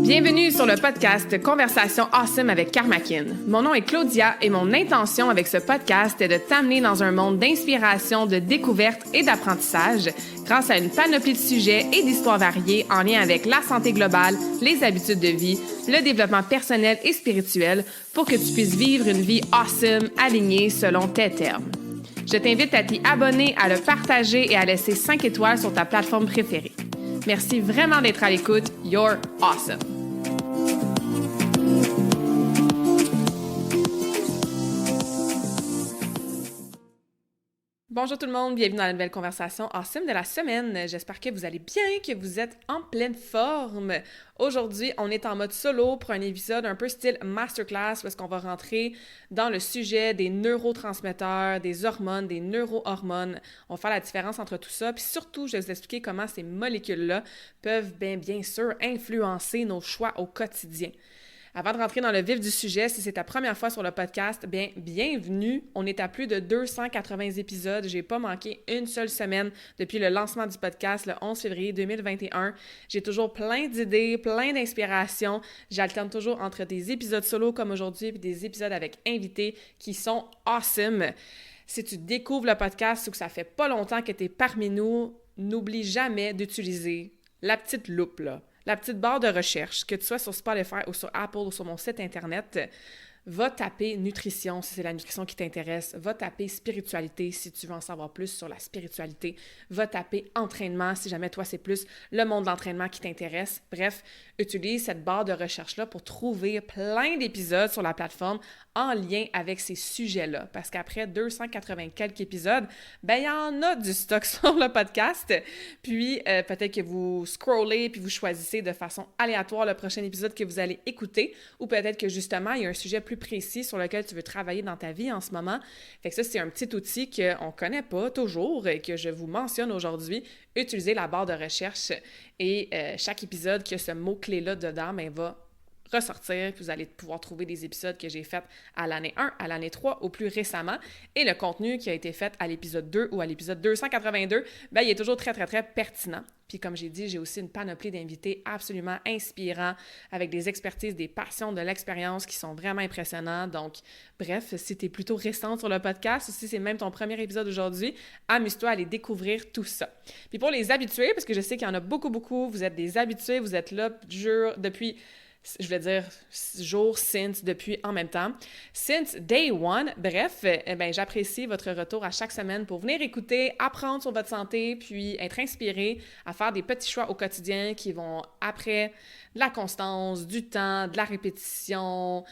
Bienvenue sur le podcast Conversation Awesome avec Karmakin. Mon nom est Claudia et mon intention avec ce podcast est de t'amener dans un monde d'inspiration, de découverte et d'apprentissage grâce à une panoplie de sujets et d'histoires variées en lien avec la santé globale, les habitudes de vie, le développement personnel et spirituel pour que tu puisses vivre une vie awesome alignée selon tes termes. Je t'invite à t'y abonner, à le partager et à laisser 5 étoiles sur ta plateforme préférée. Merci vraiment d'être à l'écoute. You're awesome! Bonjour tout le monde, bienvenue dans la nouvelle conversation awesome de la semaine. J'espère que vous allez bien, que vous êtes en pleine forme. Aujourd'hui, on est en mode solo pour un épisode un peu style masterclass parce qu'on va rentrer dans le sujet des neurotransmetteurs, des hormones, des neurohormones. On va faire la différence entre tout ça, puis surtout, je vais vous expliquer comment ces molécules-là peuvent bien sûr influencer nos choix au quotidien. Avant de rentrer dans le vif du sujet, si c'est ta première fois sur le podcast, bienvenue. On est à plus de 280 épisodes. J'ai pas manqué une seule semaine depuis le lancement du podcast le 11 février 2021. J'ai toujours plein d'idées, plein d'inspirations. J'alterne toujours entre des épisodes solo comme aujourd'hui et des épisodes avec invités qui sont awesome. Si tu découvres le podcast ou que ça fait pas longtemps que tu es parmi nous, n'oublie jamais d'utiliser la petite loupe là. La petite barre de recherche, que tu sois sur Spotify ou sur Apple ou sur mon site internet, va taper nutrition si c'est la nutrition qui t'intéresse, va taper spiritualité si tu veux en savoir plus sur la spiritualité, va taper entraînement si jamais toi c'est plus le monde de l'entraînement qui t'intéresse. Bref, utilise cette barre de recherche-là pour trouver plein d'épisodes sur la plateforme en lien avec ces sujets-là. Parce qu'après 280 quelques épisodes, il y en a du stock sur le podcast. Puis, peut-être que vous scrollez puis vous choisissez de façon aléatoire le prochain épisode que vous allez écouter. Ou peut-être que justement, il y a un sujet plus précis sur lequel tu veux travailler dans ta vie en ce moment. Fait que ça, c'est un petit outil qu'on ne connaît pas toujours et que je vous mentionne aujourd'hui. Utilisez la barre de recherche et chaque épisode qui a ce mot-clé-là dedans, va ressortir, puis vous allez pouvoir trouver des épisodes que j'ai faits à l'année 1, à l'année 3 ou plus récemment. Et le contenu qui a été fait à l'épisode 2 ou à l'épisode 282, il est toujours très, très, très pertinent. Puis comme j'ai dit, j'ai aussi une panoplie d'invités absolument inspirants, avec des expertises, des passions, de l'expérience qui sont vraiment impressionnants. Donc, bref, si tu es plutôt récente sur le podcast ou si c'est même ton premier épisode aujourd'hui, amuse-toi à aller découvrir tout ça. Puis pour les habitués, parce que je sais qu'il y en a beaucoup, beaucoup, vous êtes des habitués, vous êtes là depuis... je vais dire jour, since, depuis, en même temps. Since day one, bref, j'apprécie votre retour à chaque semaine pour venir écouter, apprendre sur votre santé, puis être inspiré à faire des petits choix au quotidien qui vont après de la constance, du temps, de la répétition,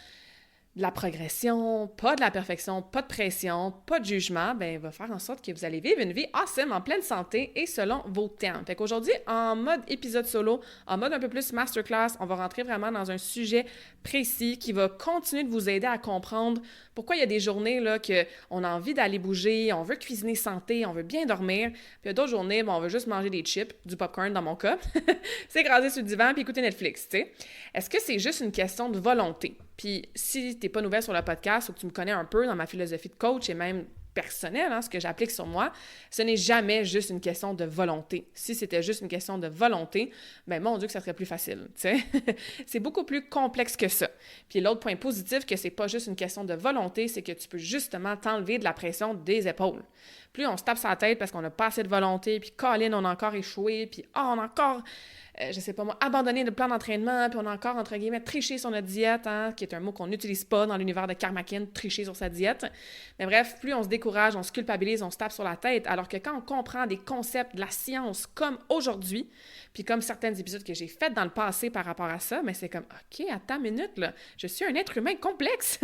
de la progression, pas de la perfection, pas de pression, pas de jugement, va faire en sorte que vous allez vivre une vie awesome, en pleine santé et selon vos termes. Fait qu'aujourd'hui, en mode épisode solo, en mode un peu plus masterclass, on va rentrer vraiment dans un sujet précis qui va continuer de vous aider à comprendre pourquoi il y a des journées là qu'on a envie d'aller bouger, on veut cuisiner santé, on veut bien dormir, puis il y a d'autres journées, on veut juste manger des chips, du popcorn dans mon cas, s'écraser sur le divan puis écouter Netflix, tu sais. Est-ce que c'est juste une question de volonté? Puis si t'es pas nouvelle sur le podcast ou que tu me connais un peu dans ma philosophie de coach et même personnelle, ce que j'applique sur moi, ce n'est jamais juste une question de volonté. Si c'était juste une question de volonté, mon Dieu que ça serait plus facile, tu sais. C'est beaucoup plus complexe que ça. Puis l'autre point positif que c'est pas juste une question de volonté, c'est que tu peux justement t'enlever de la pression des épaules. Plus on se tape sur la tête parce qu'on n'a pas assez de volonté, puis Colin, on a encore échoué, puis on a encore... abandonner le plan d'entraînement, puis on a encore, entre guillemets, triché sur notre diète, qui est un mot qu'on n'utilise pas dans l'univers de Karmakin, tricher sur sa diète. Mais bref, plus on se décourage, on se culpabilise, on se tape sur la tête, alors que quand on comprend des concepts de la science comme aujourd'hui, puis comme certains épisodes que j'ai faits dans le passé par rapport à ça, c'est comme, OK, attends une minute, là, je suis un être humain complexe.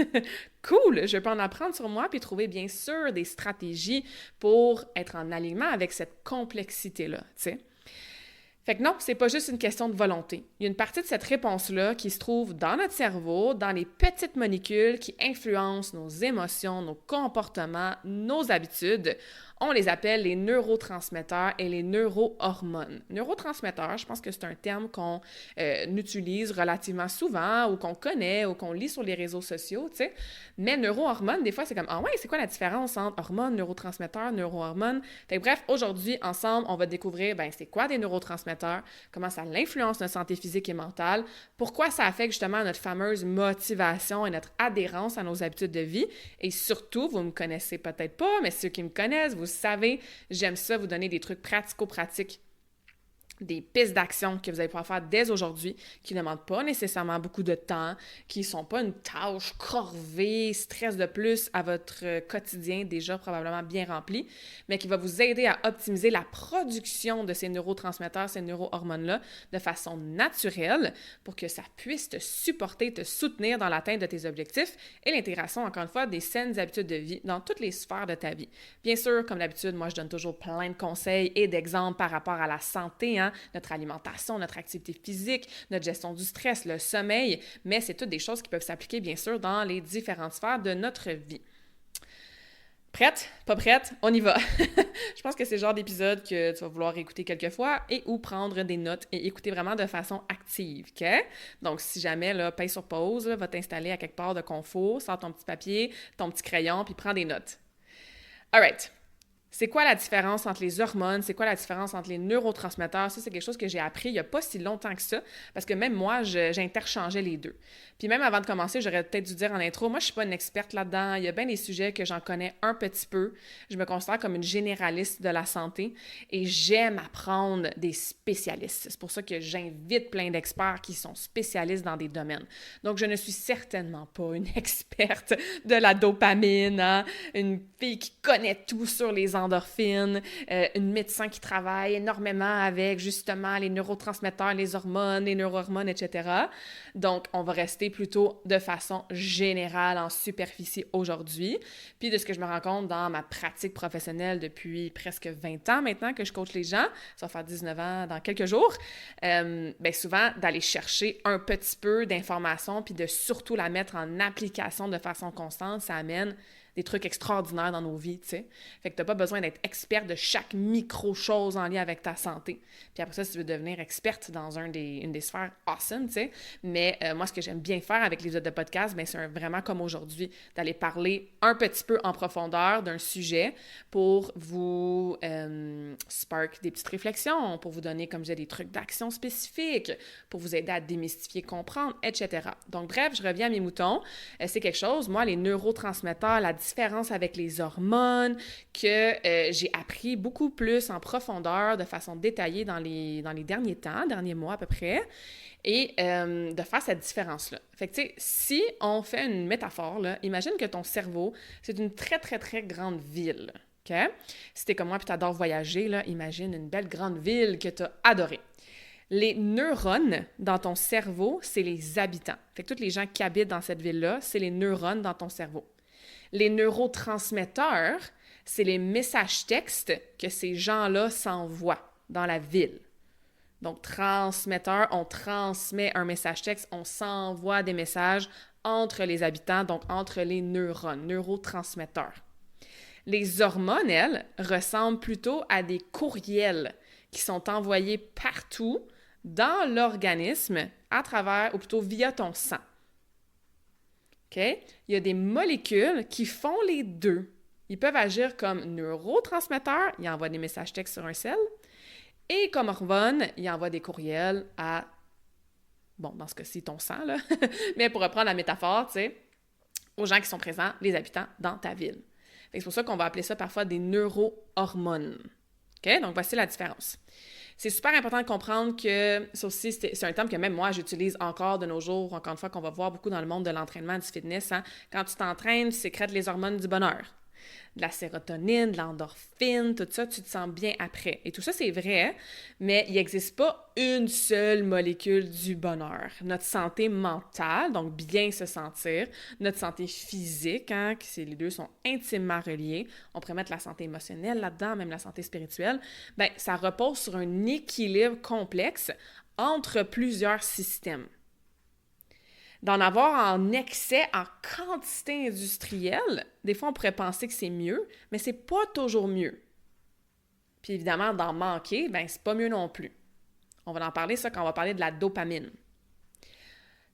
Cool, je peux en apprendre sur moi, puis trouver, bien sûr, des stratégies pour être en alignement avec cette complexité-là, tu sais. Fait que non, c'est pas juste une question de volonté. Il y a une partie de cette réponse-là qui se trouve dans notre cerveau, dans les petites molécules qui influencent nos émotions, nos comportements, nos habitudes. On les appelle les neurotransmetteurs et les neurohormones. Neurotransmetteurs, je pense que c'est un terme qu'on utilise relativement souvent ou qu'on connaît ou qu'on lit sur les réseaux sociaux, tu sais. Mais neurohormones, des fois, c'est comme « Ah ouais, c'est quoi la différence entre hormones, neurotransmetteurs, neurohormones? » Fait que bref, aujourd'hui, ensemble, on va découvrir c'est quoi des neurotransmetteurs, comment ça influence notre santé physique et mentale, pourquoi ça affecte justement notre fameuse motivation et notre adhérence à nos habitudes de vie. Et surtout, vous me connaissez peut-être pas, mais ceux qui me connaissent, vous savez, j'aime ça vous donner des trucs pratico-pratiques, des pistes d'action que vous allez pouvoir faire dès aujourd'hui, qui ne demandent pas nécessairement beaucoup de temps, qui ne sont pas une tâche corvée, stress de plus à votre quotidien déjà probablement bien rempli, mais qui va vous aider à optimiser la production de ces neurotransmetteurs, ces neurohormones-là, de façon naturelle pour que ça puisse te supporter, te soutenir dans l'atteinte de tes objectifs et l'intégration, encore une fois, des saines habitudes de vie dans toutes les sphères de ta vie. Bien sûr, comme d'habitude, moi, je donne toujours plein de conseils et d'exemples par rapport à la santé, notre alimentation, notre activité physique, notre gestion du stress, le sommeil, mais c'est toutes des choses qui peuvent s'appliquer, bien sûr, dans les différentes sphères de notre vie. Prête? Pas prête? On y va! Je pense que c'est le genre d'épisode que tu vas vouloir écouter quelques fois et ou prendre des notes et écouter vraiment de façon active, OK? Donc, si jamais, là, paye sur pause, là, va t'installer à quelque part de confort, sors ton petit papier, ton petit crayon, puis prends des notes. All right! C'est quoi la différence entre les hormones? C'est quoi la différence entre les neurotransmetteurs? Ça, c'est quelque chose que j'ai appris il n'y a pas si longtemps que ça, parce que même moi, j'interchangeais les deux. Puis même avant de commencer, j'aurais peut-être dû dire en intro, moi, je suis pas une experte là-dedans. Il y a bien des sujets que j'en connais un petit peu. Je me considère comme une généraliste de la santé et j'aime apprendre des spécialistes. C'est pour ça que j'invite plein d'experts qui sont spécialistes dans des domaines. Donc, je ne suis certainement pas une experte de la dopamine, une fille qui connaît tout sur les endorphines, une médecin qui travaille énormément avec justement les neurotransmetteurs, les hormones, les neurohormones, etc. Donc, on va rester plutôt de façon générale en superficie aujourd'hui. Puis de ce que je me rends compte dans ma pratique professionnelle depuis presque 20 ans maintenant que je coach les gens, ça va faire 19 ans dans quelques jours, souvent d'aller chercher un petit peu d'informations puis de surtout la mettre en application de façon constante, ça amène des trucs extraordinaires dans nos vies, tu sais. Fait que t'as pas besoin d'être experte de chaque micro-chose en lien avec ta santé. Puis après ça, si tu veux devenir experte dans une des sphères awesome, tu sais. Mais moi, ce que j'aime bien faire avec les épisodes de podcast, c'est vraiment comme aujourd'hui, d'aller parler un petit peu en profondeur d'un sujet pour vous spark des petites réflexions, pour vous donner, comme je disais, des trucs d'action spécifiques, pour vous aider à démystifier, comprendre, etc. Donc bref, je reviens à mes moutons. C'est quelque chose, moi, les neurotransmetteurs, la différence avec les hormones, que j'ai appris beaucoup plus en profondeur, de façon détaillée dans les derniers mois à peu près, et de faire cette différence-là. Fait que, tu sais, si on fait une métaphore, là, imagine que ton cerveau, c'est une très, très, très grande ville, OK? Si t'es comme moi et t'adores voyager, là, imagine une belle grande ville que t'as adorée. Les neurones dans ton cerveau, c'est les habitants. Fait que tous les gens qui habitent dans cette ville-là, c'est les neurones dans ton cerveau. Les neurotransmetteurs, c'est les messages textes que ces gens-là s'envoient dans la ville. Donc, transmetteur, on transmet un message texte, on s'envoie des messages entre les habitants, donc entre les neurones, neurotransmetteurs. Les hormones, elles, ressemblent plutôt à des courriels qui sont envoyés partout dans l'organisme à travers, ou plutôt via ton sang. OK? Il y a des molécules qui font les deux. Ils peuvent agir comme neurotransmetteurs, ils envoient des messages textes sur un cell, et comme hormones, ils envoient des courriels à, bon, dans ce cas-ci, ton sang, là, mais pour reprendre la métaphore, tu sais, aux gens qui sont présents, les habitants dans ta ville. C'est pour ça qu'on va appeler ça parfois des neurohormones. OK? Donc, voici la différence. C'est super important de comprendre que ça aussi, c'est un terme que même moi, j'utilise encore de nos jours, encore une fois, qu'on va voir beaucoup dans le monde de l'entraînement, du fitness. Quand tu t'entraînes, tu sécrètes les hormones du bonheur. De la sérotonine, de l'endorphine, tout ça, tu te sens bien après. Et tout ça, c'est vrai, mais il n'existe pas une seule molécule du bonheur. Notre santé mentale, donc bien se sentir, notre santé physique, les deux sont intimement reliés. On pourrait mettre la santé émotionnelle là-dedans, même la santé spirituelle. Ça repose sur un équilibre complexe entre plusieurs systèmes. D'en avoir en excès, en quantité industrielle, des fois, on pourrait penser que c'est mieux, mais c'est pas toujours mieux. Puis évidemment, d'en manquer, ben c'est pas mieux non plus. On va en parler ça quand on va parler de la dopamine.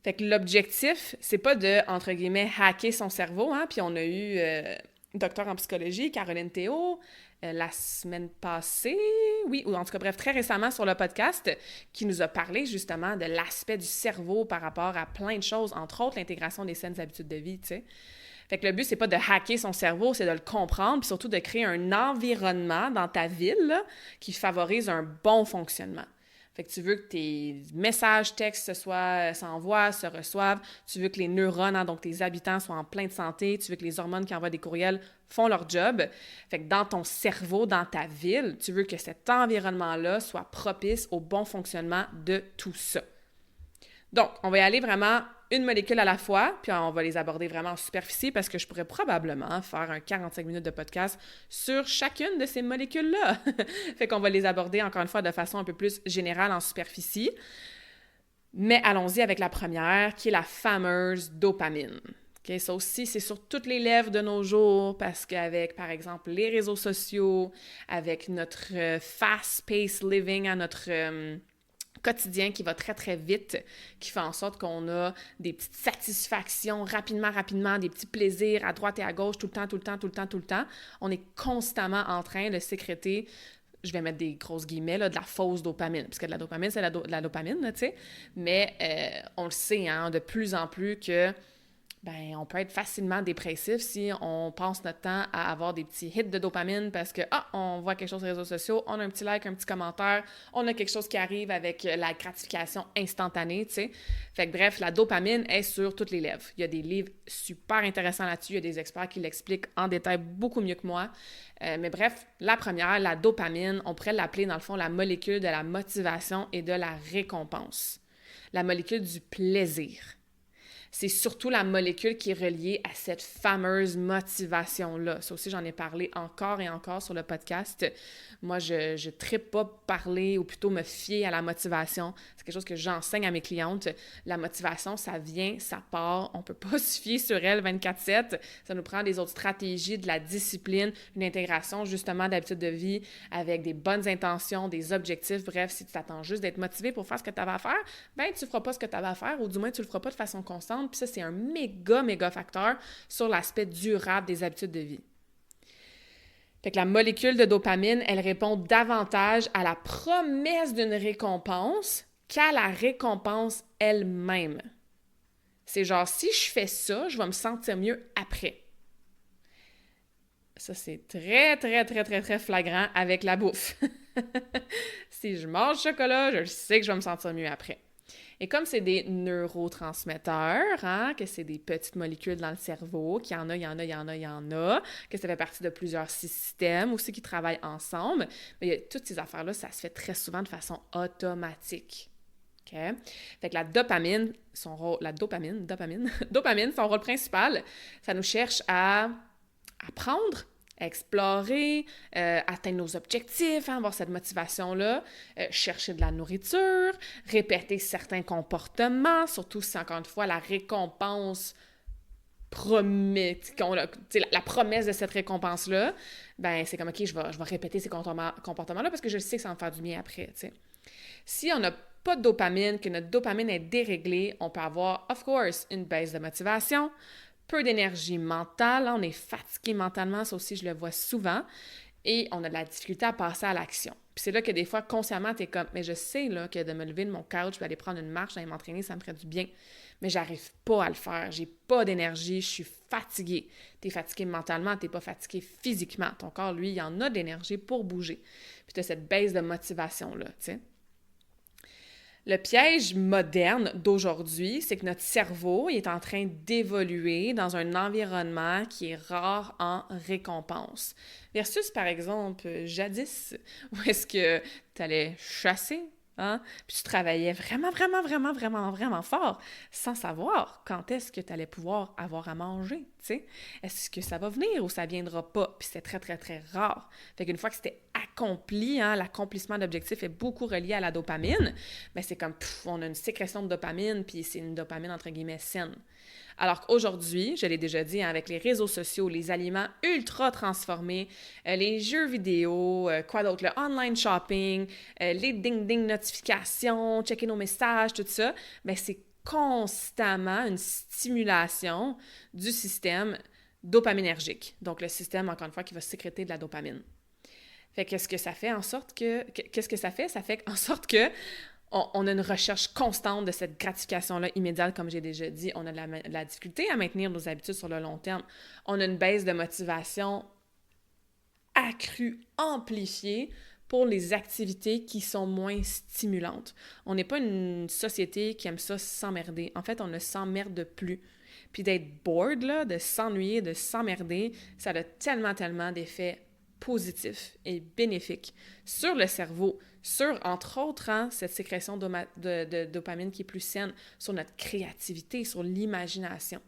Fait que l'objectif, c'est pas de, entre guillemets, hacker son cerveau, hein? Puis on a eu docteur en psychologie, Caroline Théo, la semaine passée, oui, ou en tout cas, bref, très récemment sur le podcast, qui nous a parlé justement de l'aspect du cerveau par rapport à plein de choses, entre autres l'intégration des saines habitudes de vie, tu sais. Fait que le but, c'est pas de hacker son cerveau, c'est de le comprendre, puis surtout de créer un environnement dans ta ville là, qui favorise un bon fonctionnement. Fait que tu veux que tes messages, textes s'envoient, se reçoivent. Tu veux que les neurones, hein, donc tes habitants, soient en pleine santé. Tu veux que les hormones qui envoient des courriels font leur job. Fait que dans ton cerveau, dans ta ville, tu veux que cet environnement-là soit propice au bon fonctionnement de tout ça. Donc, on va y aller vraiment une molécule à la fois, puis on va les aborder vraiment en superficie parce que je pourrais probablement faire un 45 minutes de podcast sur chacune de ces molécules-là. Fait qu'on va les aborder encore une fois de façon un peu plus générale en superficie. Mais allons-y avec la première, qui est la fameuse dopamine. Okay, ça aussi, c'est sur toutes les lèvres de nos jours parce qu'avec, par exemple, les réseaux sociaux, avec notre fast-paced living, à notre quotidien qui va très, très vite, qui fait en sorte qu'on a des petites satisfactions rapidement, des petits plaisirs à droite et à gauche, tout le temps. On est constamment en train de sécréter, je vais mettre des grosses guillemets, là, de la fausse dopamine, parce que de la dopamine, c'est de la dopamine, tu sais, mais on le sait, hein, de plus en plus que ben, on peut être facilement dépressif si on passe notre temps à avoir des petits hits de dopamine parce que, on voit quelque chose sur les réseaux sociaux, on a un petit like, un petit commentaire, on a quelque chose qui arrive avec la gratification instantanée, tu sais. Fait que bref, la dopamine est sur toutes les lèvres. Il y a des livres super intéressants là-dessus, il y a des experts qui l'expliquent en détail beaucoup mieux que moi. Mais bref, la première, la dopamine, on pourrait l'appeler dans le fond la molécule de la motivation et de la récompense. La molécule du plaisir. C'est surtout la molécule qui est reliée à cette fameuse motivation-là. Ça aussi, j'en ai parlé encore et encore sur le podcast. Moi, je trippe pas parler ou plutôt me fier à la motivation. C'est quelque chose que j'enseigne à mes clientes. La motivation, ça vient, ça part. On peut pas se fier sur elle 24/7. Ça nous prend des autres stratégies, de la discipline, une intégration justement d'habitudes de vie avec des bonnes intentions, des objectifs. Bref, si tu t'attends juste d'être motivé pour faire ce que tu avais à faire, ben tu feras pas ce que tu avais à faire ou du moins tu le feras pas de façon constante. Puis ça, c'est un méga facteur sur l'aspect durable des habitudes de vie. Fait que la molécule de dopamine, elle répond davantage à la promesse d'une récompense qu'à la récompense elle-même. C'est genre, si je fais ça, je vais me sentir mieux après. Ça, c'est très flagrant avec la bouffe. Si je mange du chocolat, je sais que je vais me sentir mieux après. Et comme c'est des neurotransmetteurs, hein, que c'est des petites molécules dans le cerveau, qu'il y en a, que ça fait partie de plusieurs systèmes aussi qui travaillent ensemble, mais toutes ces affaires-là, ça se fait très souvent de façon automatique. OK? Fait que la dopamine, son rôle principal, ça nous cherche à apprendre, explorer, atteindre nos objectifs, hein, avoir cette motivation-là, chercher de la nourriture, répéter certains comportements, surtout si, encore une fois, la récompense promet, la promesse de cette récompense-là, ben c'est comme, OK, je vais répéter ces comportements-là parce que je sais que ça va me faire du bien après, tu sais. Si on n'a pas de dopamine, que notre dopamine est déréglée, on peut avoir, of course, une baisse de motivation, peu d'énergie mentale, on est fatigué mentalement, ça aussi je le vois souvent, et on a de la difficulté à passer à l'action. Puis c'est là que des fois, consciemment, t'es comme, mais je sais là, que de me lever de mon couch, je vais aller prendre une marche, d'aller m'entraîner, ça me ferait du bien, mais j'arrive pas à le faire, j'ai pas d'énergie, je suis fatiguée. T'es fatigué mentalement, t'es pas fatigué physiquement. Ton corps, lui, il en a de l'énergie pour bouger. Puis t'as cette baisse de motivation-là, tu sais. Le piège moderne d'aujourd'hui, c'est que notre cerveau est en train d'évoluer dans un environnement qui est rare en récompense. Versus, par exemple, jadis, où est-ce que tu allais chasser, hein? Puis tu travaillais vraiment fort sans savoir quand est-ce que tu allais pouvoir avoir à manger, tu sais. Est-ce que ça va venir ou ça viendra pas? Puis c'était très rare. Fait qu'une fois que c'était accompli, hein, l'accomplissement d'objectifs est beaucoup relié à la dopamine, mais c'est comme, on a une sécrétion de dopamine, puis c'est une dopamine, entre guillemets, saine. Alors qu'aujourd'hui, je l'ai déjà dit, hein, avec les réseaux sociaux, les aliments ultra transformés, les jeux vidéo, quoi d'autre, le online shopping, les ding-ding notifications, checker nos messages, tout ça, bien, c'est constamment une stimulation du système dopaminergique. Donc, le système, encore une fois, qui va sécréter de la dopamine. Fait que qu'est-ce que ça fait en sorte que... Qu'est-ce que ça fait? Ça fait en sorte que on a une recherche constante de cette gratification-là immédiate, comme j'ai déjà dit. On a de la difficulté à maintenir nos habitudes sur le long terme. On a une baisse de motivation accrue, amplifiée pour les activités qui sont moins stimulantes. On n'est pas une société qui aime ça s'emmerder. En fait, on ne s'emmerde plus. Puis d'être bored, là, de s'ennuyer, de s'emmerder, ça a tellement d'effets positifs et bénéfiques sur le cerveau, sur, entre autres, hein, cette sécrétion de dopamine qui est plus saine, sur notre créativité, sur l'imagination.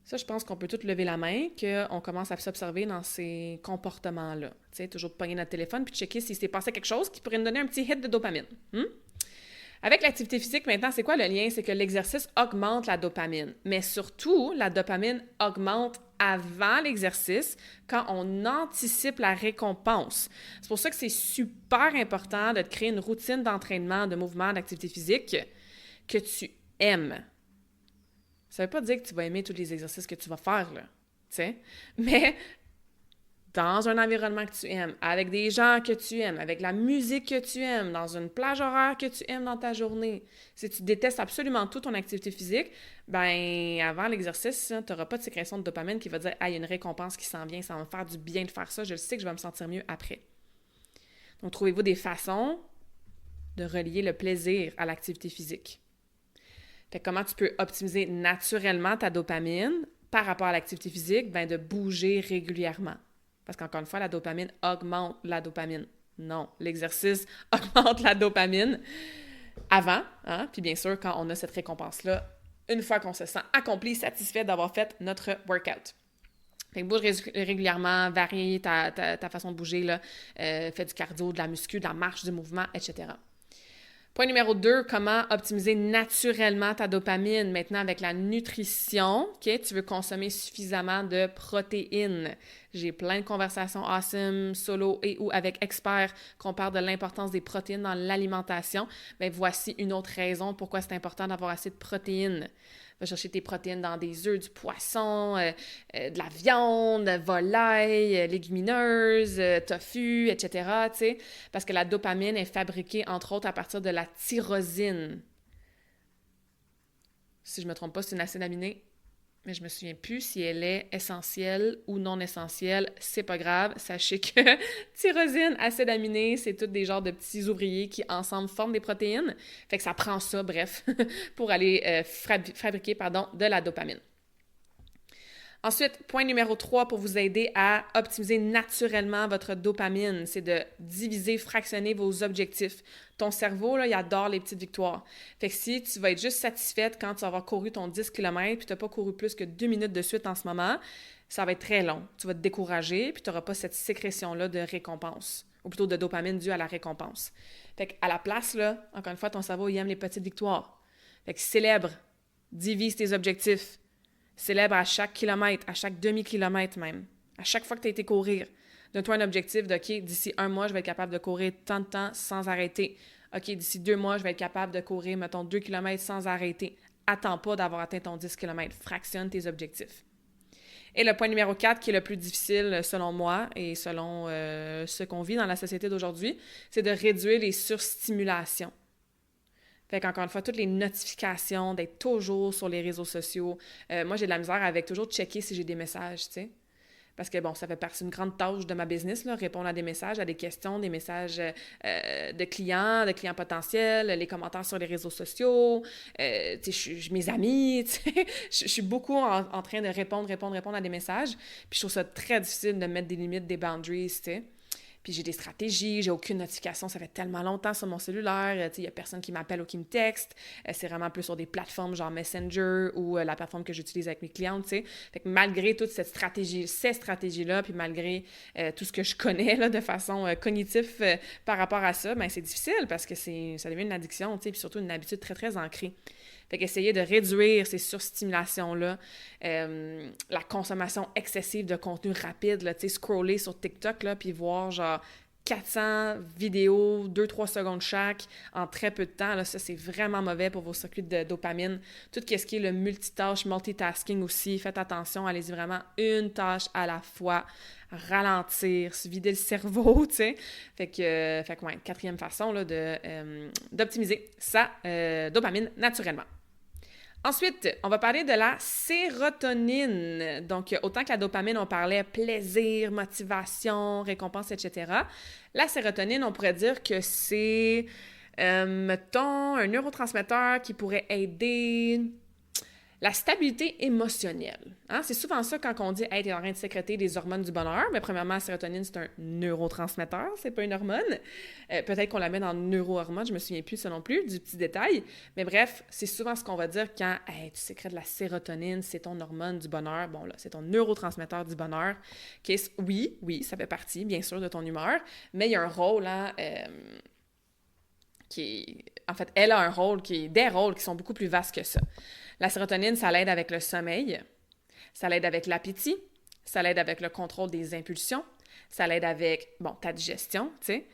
Ça, je pense qu'on peut tous lever la main, qu'on commence à s'observer dans ces comportements-là. Tu sais, toujours pogner notre téléphone puis checker s'il s'est passé quelque chose qui pourrait nous donner un petit hit de dopamine. Avec l'activité physique, maintenant, c'est quoi le lien? C'est que l'exercice augmente la dopamine. Mais surtout, la dopamine augmente avant l'exercice quand on anticipe la récompense. C'est pour ça que c'est super important de te créer une routine d'entraînement, de mouvement, d'activité physique que tu aimes. Ça veut pas dire que tu vas aimer tous les exercices que tu vas faire, là, tu sais, mais dans un environnement que tu aimes, avec des gens que tu aimes, avec la musique que tu aimes, dans une plage horaire que tu aimes dans ta journée. Si tu détestes absolument tout ton activité physique, ben avant l'exercice, tu n'auras pas de sécrétion de dopamine qui va dire « Ah, il y a une récompense qui s'en vient, ça va me faire du bien de faire ça, je le sais que je vais me sentir mieux après. » Donc, trouvez-vous des façons de relier le plaisir à l'activité physique. Fait que comment tu peux optimiser naturellement ta dopamine par rapport à l'activité physique? Ben de bouger régulièrement. Parce qu'encore une fois, la dopamine augmente la dopamine. Non, l'exercice augmente la dopamine avant, hein? Puis bien sûr, quand on a cette récompense-là, une fois qu'on se sent accompli, satisfait d'avoir fait notre workout. Fait que bouge régulièrement, varie ta façon de bouger, là. Fais du cardio, de la muscu, de la marche, du mouvement, etc. Point numéro 2, comment optimiser naturellement ta dopamine. Maintenant, avec la nutrition, okay, tu veux consommer suffisamment de protéines. J'ai plein de conversations awesome, solo et ou avec experts qu'on parle de l'importance des protéines dans l'alimentation. Bien, voici une autre raison pourquoi c'est important d'avoir assez de protéines. Va chercher tes protéines dans des œufs, du poisson, de la viande, volaille, légumineuses, tofu, etc., tu sais, parce que la dopamine est fabriquée, entre autres, à partir de la tyrosine. Si je ne me trompe pas, c'est une acide aminé, mais je me souviens plus si elle est essentielle ou non essentielle. C'est pas grave, sachez que tyrosine, acide aminé, c'est tous des genres de petits ouvriers qui ensemble forment des protéines. Fait que ça prend ça, bref, pour aller fabriquer de la dopamine. Ensuite, point numéro 3 pour vous aider à optimiser naturellement votre dopamine, c'est de diviser, fractionner vos objectifs. Ton cerveau, là, il adore les petites victoires. Fait que si tu vas être juste satisfaite quand tu vas avoir couru ton 10 km puis tu n'as pas couru plus que 2 minutes de suite en ce moment, ça va être très long. Tu vas te décourager puis tu n'auras pas cette sécrétion-là de récompense, ou plutôt de dopamine due à la récompense. Fait qu'à la place, là, encore une fois, ton cerveau, il aime les petites victoires. Fait que célèbre, divise tes objectifs. Célèbre à chaque kilomètre, à chaque demi-kilomètre même, à chaque fois que tu as été courir. Donne-toi un objectif de « OK, d'ici 1 mois, je vais être capable de courir tant de temps sans arrêter. OK, d'ici 2 mois, je vais être capable de courir, mettons, 2 km sans arrêter. » Attends pas d'avoir atteint ton 10 km. Fractionne tes objectifs. Et le point numéro 4, qui est le plus difficile selon moi et selon ce qu'on vit dans la société d'aujourd'hui, c'est de réduire les surstimulations. Fait qu'encore une fois, toutes les notifications, d'être toujours sur les réseaux sociaux. Moi, j'ai de la misère avec toujours checker si j'ai des messages, tu sais. Parce que, bon, ça fait partie d'une grande tâche de ma business, là, répondre à des messages, à des questions, des messages de clients potentiels, les commentaires sur les réseaux sociaux, tu sais, mes amis, tu sais. Je suis beaucoup en train de répondre à des messages. Puis je trouve ça très difficile de mettre des limites, des boundaries, tu sais. Puis j'ai des stratégies, j'ai aucune notification, ça fait tellement longtemps sur mon cellulaire, il n'y a personne qui m'appelle ou qui me texte. C'est vraiment plus sur des plateformes genre Messenger ou la plateforme que j'utilise avec mes clientes, tu sais. Fait que malgré toute cette stratégie, ces stratégies-là, puis malgré tout ce que je connais là, de façon cognitive par rapport à ça, ben c'est difficile parce que ça devient une addiction, tu sais, puis surtout une habitude très, très ancrée. Fait qu'essayer de réduire ces surstimulations-là, la consommation excessive de contenu rapide, là, tu sais, scroller sur TikTok, là, puis voir genre 400 vidéos, 2-3 secondes chaque, en très peu de temps, là, ça, c'est vraiment mauvais pour vos circuits de dopamine. Tout ce qui est le multitâche, multitasking aussi, faites attention, allez-y vraiment une tâche à la fois, ralentir, se vider le cerveau, tu sais. Fait que ouais, quatrième façon là, d'optimiser sa dopamine naturellement. Ensuite, on va parler de la sérotonine. Donc, autant que la dopamine, on parlait plaisir, motivation, récompense, etc. La sérotonine, on pourrait dire que c'est, mettons, un neurotransmetteur qui pourrait aider la stabilité émotionnelle. Hein? C'est souvent ça quand on dit « Hey, t'es en train de sécréter des hormones du bonheur ». Mais premièrement, la sérotonine, c'est un neurotransmetteur, c'est pas une hormone. Peut-être qu'on la met dans neurohormone, je me souviens plus ça non plus, du petit détail. Mais bref, c'est souvent ce qu'on va dire quand « Hey, tu sécrètes de la sérotonine, c'est ton hormone du bonheur ». Bon là, c'est ton neurotransmetteur du bonheur. Oui, ça fait partie, bien sûr, de ton humeur, mais il y a un rôle, hein, en fait, elle a un rôle des rôles qui sont beaucoup plus vastes que ça. La sérotonine, ça l'aide avec le sommeil, ça l'aide avec l'appétit, ça l'aide avec le contrôle des impulsions, ça l'aide avec, ta digestion, tu sais.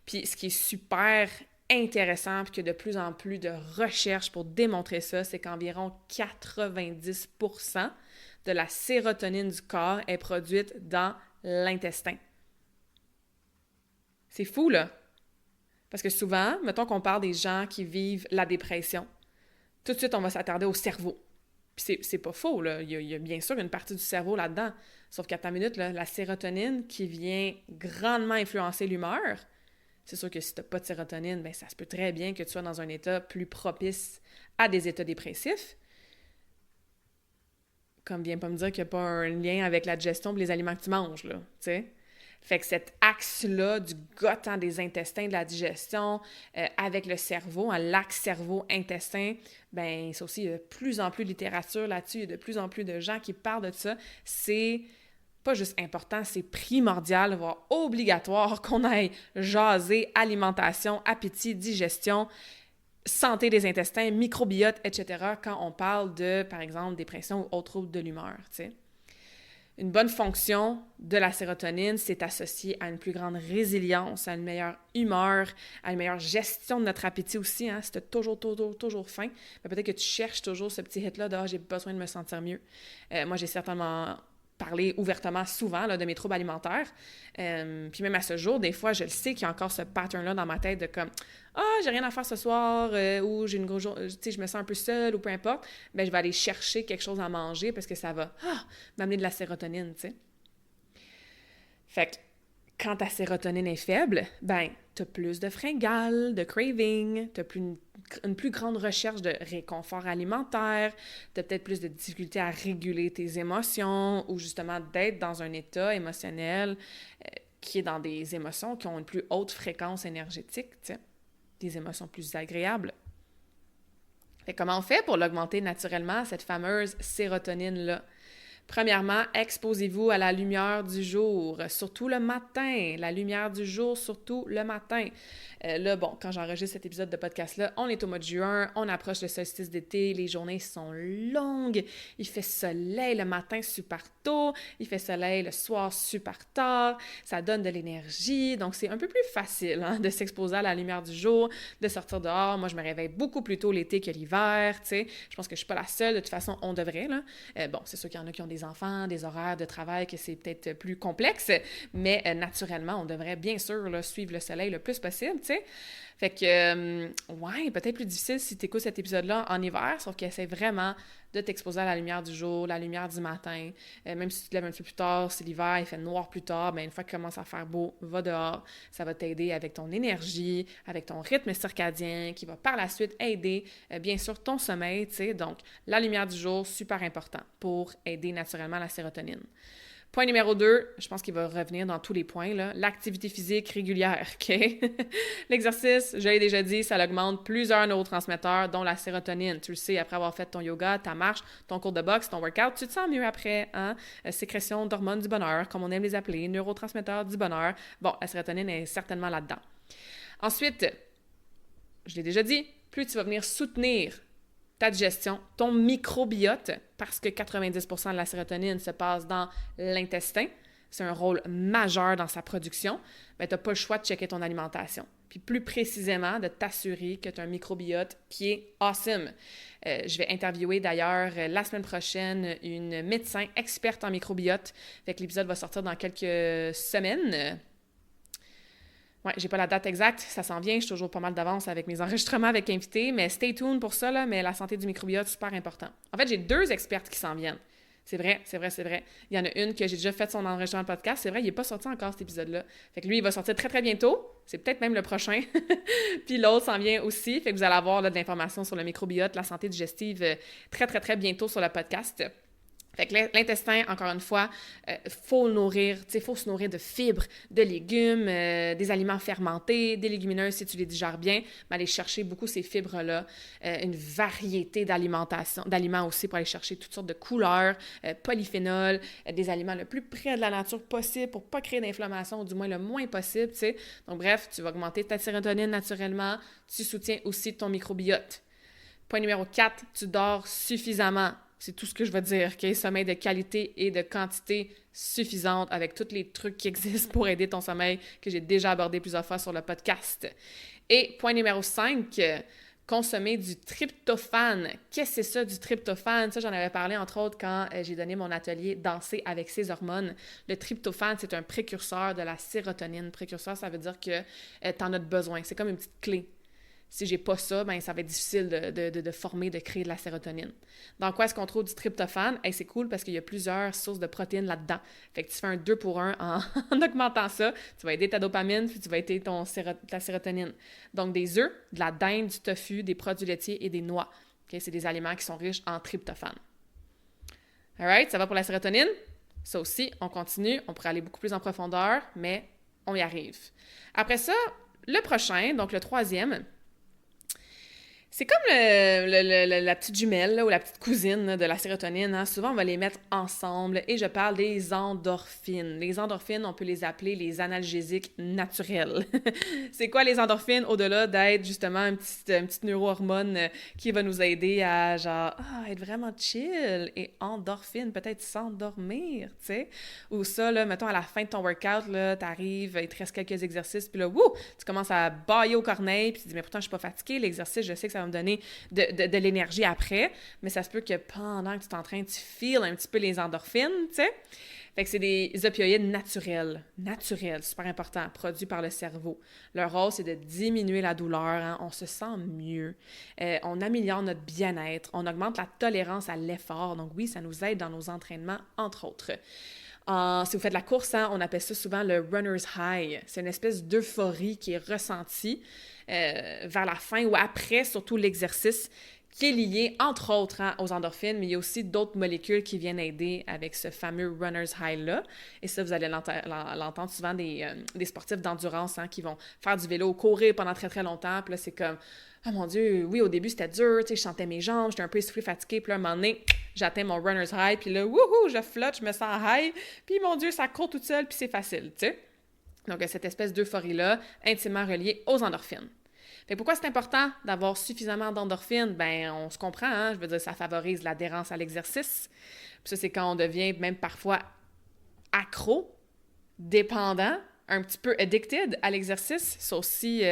Puis ce qui est super intéressant, puis qu'il y a de plus en plus de recherches pour démontrer ça, c'est qu'environ 90% de la sérotonine du corps est produite dans l'intestin. C'est fou, là! Parce que souvent, mettons qu'on parle des gens qui vivent la dépression, tout de suite, on va s'attarder au cerveau. Puis c'est pas faux, là. Il y a bien sûr une partie du cerveau là-dedans. Sauf qu'à ta minute, là, la sérotonine qui vient grandement influencer l'humeur, c'est sûr que si t'as pas de sérotonine, ben ça se peut très bien que tu sois dans un état plus propice à des états dépressifs. Comme viens pas me dire qu'il n'y a pas un lien avec la digestion et les aliments que tu manges, là, tu sais. Fait que cet axe-là du gut, hein, des intestins, de la digestion, avec le cerveau, hein, l'axe cerveau-intestin, ben ça aussi, il y a de plus en plus de littérature là-dessus, il y a de plus en plus de gens qui parlent de ça. C'est pas juste important, c'est primordial, voire obligatoire qu'on aille jaser alimentation, appétit, digestion, santé des intestins, microbiote, etc. quand on parle de, par exemple, dépression ou autres troubles de l'humeur, tu sais. Une bonne fonction de la sérotonine, c'est associé à une plus grande résilience, à une meilleure humeur, à une meilleure gestion de notre appétit aussi. Hein? Si tu as toujours faim, ben peut-être que tu cherches toujours ce petit hit-là de « j'ai besoin de me sentir mieux ». Moi, j'ai certainement parlé ouvertement souvent là, de mes troubles alimentaires. Puis même à ce jour, des fois, je le sais qu'il y a encore ce pattern-là dans ma tête de comme « Ah, j'ai rien à faire ce soir ou j'ai une grosse journée, tu sais, je me sens un peu seule ou peu importe. » Ben, je vais aller chercher quelque chose à manger parce que ça va m'amener de la sérotonine, tu sais. Fait que quand ta sérotonine est faible, ben, t'as plus de fringales, de craving, t'as une plus grande recherche de réconfort alimentaire, t'as peut-être plus de difficultés à réguler tes émotions ou justement d'être dans un état émotionnel qui est dans des émotions qui ont une plus haute fréquence énergétique, tu sais, des émotions plus agréables. Fait comment on fait pour l'augmenter naturellement, cette fameuse sérotonine-là? Premièrement, exposez-vous à la lumière du jour, surtout le matin. La lumière du jour, surtout le matin. Là, bon, quand j'enregistre cet épisode de podcast-là, on est au mois de juin, on approche le solstice d'été, les journées sont longues, il fait soleil le matin super tôt, il fait soleil le soir super tard, ça donne de l'énergie, donc c'est un peu plus facile de s'exposer à la lumière du jour, de sortir dehors. Moi, je me réveille beaucoup plus tôt l'été que l'hiver, tu sais. Je pense que je suis pas la seule, de toute façon, on devrait, là. Bon, c'est sûr qu'il y en a qui ont des enfants, des horaires de travail, que c'est peut-être plus complexe, mais naturellement, on devrait bien sûr là, suivre le soleil le plus possible, tu sais. Fait que, ouais, peut-être plus difficile si tu écoutes cet épisode-là en hiver, sauf qu'il essaie vraiment de t'exposer à la lumière du jour, la lumière du matin. Même si tu te lèves un peu plus tard, c'est l'hiver, il fait noir plus tard, bien, une fois qu'il commence à faire beau, va dehors. Ça va t'aider avec ton énergie, avec ton rythme circadien, qui va par la suite aider, bien sûr, ton sommeil, tu sais. Donc, la lumière du jour, super important pour aider naturellement la sérotonine. Point numéro 2, je pense qu'il va revenir dans tous les points, là, l'activité physique régulière, OK? L'exercice, je l'ai déjà dit, ça augmente plusieurs neurotransmetteurs, dont la sérotonine. Tu le sais, après avoir fait ton yoga, ta marche, ton cours de boxe, ton workout, tu te sens mieux après, hein? Sécrétion d'hormones du bonheur, comme on aime les appeler, neurotransmetteurs du bonheur. Bon, la sérotonine est certainement là-dedans. Ensuite, je l'ai déjà dit, plus tu vas venir soutenir ta digestion, ton microbiote, parce que 90% de la sérotonine se passe dans l'intestin, c'est un rôle majeur dans sa production, bien, tu n'as pas le choix de checker ton alimentation. Puis plus précisément, de t'assurer que tu as un microbiote qui est awesome. Je vais interviewer d'ailleurs la semaine prochaine une médecin experte en microbiote. Fait que l'épisode va sortir dans quelques semaines. Ouais, j'ai pas la date exacte, ça s'en vient, je suis toujours pas mal d'avance avec mes enregistrements avec invités, mais stay tuned pour ça, là, mais la santé du microbiote, super important. En fait, j'ai 2 expertes qui s'en viennent. C'est vrai. Il y en a une que j'ai déjà fait son enregistrement de podcast, c'est vrai, il n'est pas sorti encore cet épisode-là. Fait que lui, il va sortir très très bientôt, c'est peut-être même le prochain. Puis l'autre s'en vient aussi, fait que vous allez avoir là, de l'information sur le microbiote, la santé digestive très très très bientôt sur le podcast. Fait que l'intestin, encore une fois, faut le nourrir, tu sais, faut se nourrir de fibres, de légumes, des aliments fermentés, des légumineuses si tu les digères bien, mais aller chercher beaucoup ces fibres-là, une variété d'aliments aussi pour aller chercher toutes sortes de couleurs, polyphénols, des aliments le plus près de la nature possible pour pas créer d'inflammation, ou du moins le moins possible, tu sais. Donc bref, tu vas augmenter ta sérotonine naturellement, tu soutiens aussi ton microbiote. Point numéro 4, tu dors suffisamment. C'est tout ce que je veux dire, OK? Sommeil de qualité et de quantité suffisante avec tous les trucs qui existent pour aider ton sommeil que j'ai déjà abordé plusieurs fois sur le podcast. Et point numéro 5, consommer du tryptophane. Qu'est-ce que c'est ça, du tryptophane? Ça, j'en avais parlé, entre autres, quand j'ai donné mon atelier Danser avec ses hormones. Le tryptophane, c'est un précurseur de la sérotonine. Précurseur, ça veut dire que tu en as besoin. C'est comme une petite clé. Si j'ai pas ça, ben ça va être difficile de former, de créer de la sérotonine. Dans quoi est-ce qu'on trouve du tryptophane? Hey, c'est cool parce qu'il y a plusieurs sources de protéines là-dedans. Fait que tu fais un 2 pour 1 en augmentant ça. Tu vas aider ta dopamine, puis tu vas aider ta sérotonine. Donc, des œufs, de la dinde, du tofu, des produits laitiers et des noix. Okay? C'est des aliments qui sont riches en tryptophane. Alright, ça va pour la sérotonine? Ça aussi, on continue. On pourrait aller beaucoup plus en profondeur, mais on y arrive. Après ça, le prochain, donc le 3e, c'est comme la petite jumelle là, ou la petite cousine là, de la sérotonine. Hein. Souvent, on va les mettre ensemble et je parle des endorphines. Les endorphines, on peut les appeler les analgésiques naturels. C'est quoi les endorphines au-delà d'être justement une petite neurohormone qui va nous aider à genre être vraiment chill et endorphine, peut-être s'endormir, tu sais. Ou ça, là, mettons à la fin de ton workout, là, t'arrives, il te reste quelques exercices, puis là, tu commences à bailler au corneille, puis tu dis, mais pourtant, je suis pas fatiguée, l'exercice, je sais que ça va me donner de l'énergie après, mais ça se peut que pendant que tu t'entraînes, tu feels un petit peu les endorphines, tu sais. Fait que c'est des opioïdes naturels, super important, produits par le cerveau. Leur rôle, c'est de diminuer la douleur, hein? On se sent mieux, on améliore notre bien-être, on augmente la tolérance à l'effort, donc oui, ça nous aide dans nos entraînements, entre autres. Si vous faites de la course, hein, on appelle ça souvent le runner's high. C'est une espèce d'euphorie qui est ressentie vers la fin ou après, surtout l'exercice, qui est lié, entre autres, hein, aux endorphines, mais il y a aussi d'autres molécules qui viennent aider avec ce fameux runner's high-là. Et ça, vous allez l'entendre souvent des sportifs d'endurance hein, qui vont faire du vélo, courir pendant très, très longtemps. Puis là, c'est comme, ah mon Dieu, oui, au début, c'était dur, tu sais, je sentais mes jambes, j'étais un peu essoufflée, fatiguée. Puis là, à un moment donné, j'atteins mon runner's high, puis là, wouhou, je flotte, je me sens high. Puis mon Dieu, ça court toute seule, puis c'est facile, tu sais. Donc, cette espèce d'euphorie-là, intimement reliée aux endorphines. Fait pourquoi c'est important d'avoir suffisamment d'endorphines? Ben, on se comprend, hein? Je veux dire, ça favorise l'adhérence à l'exercice. Puis ça, c'est quand on devient même parfois accro, dépendant, un petit peu addicted à l'exercice. Ça aussi,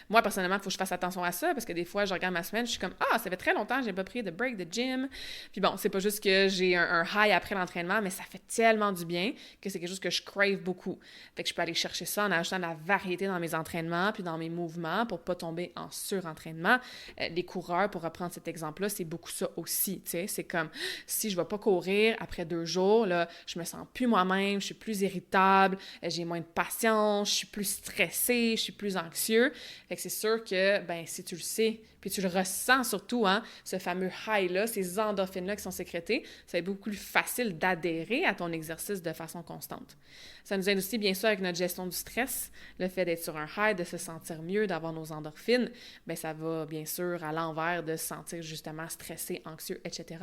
moi, personnellement, il faut que je fasse attention à ça parce que des fois, je regarde ma semaine, je suis comme « Ah, ça fait très longtemps que j'ai pas pris de break de gym. » Puis bon, c'est pas juste que j'ai un high après l'entraînement, mais ça fait tellement du bien que c'est quelque chose que je crave beaucoup. Fait que je peux aller chercher ça en ajoutant de la variété dans mes entraînements puis dans mes mouvements pour pas tomber en surentraînement. Les coureurs, pour reprendre cet exemple-là, c'est beaucoup ça aussi, tu sais. C'est comme, si je vais pas courir après 2 jours, là, je me sens plus moi-même, je suis plus irritable, j'ai moins de patience, je suis plus stressée, je suis plus anxieux. Fait que c'est sûr que, ben, si tu le sais, Puis tu le ressens surtout, hein, ce fameux high-là, ces endorphines-là qui sont sécrétées. Ça va être beaucoup plus facile d'adhérer à ton exercice de façon constante. Ça nous aide aussi, bien sûr, avec notre gestion du stress. Le fait d'être sur un high, de se sentir mieux, d'avoir nos endorphines, bien, ça va, bien sûr, à l'envers de se sentir justement stressé, anxieux, etc.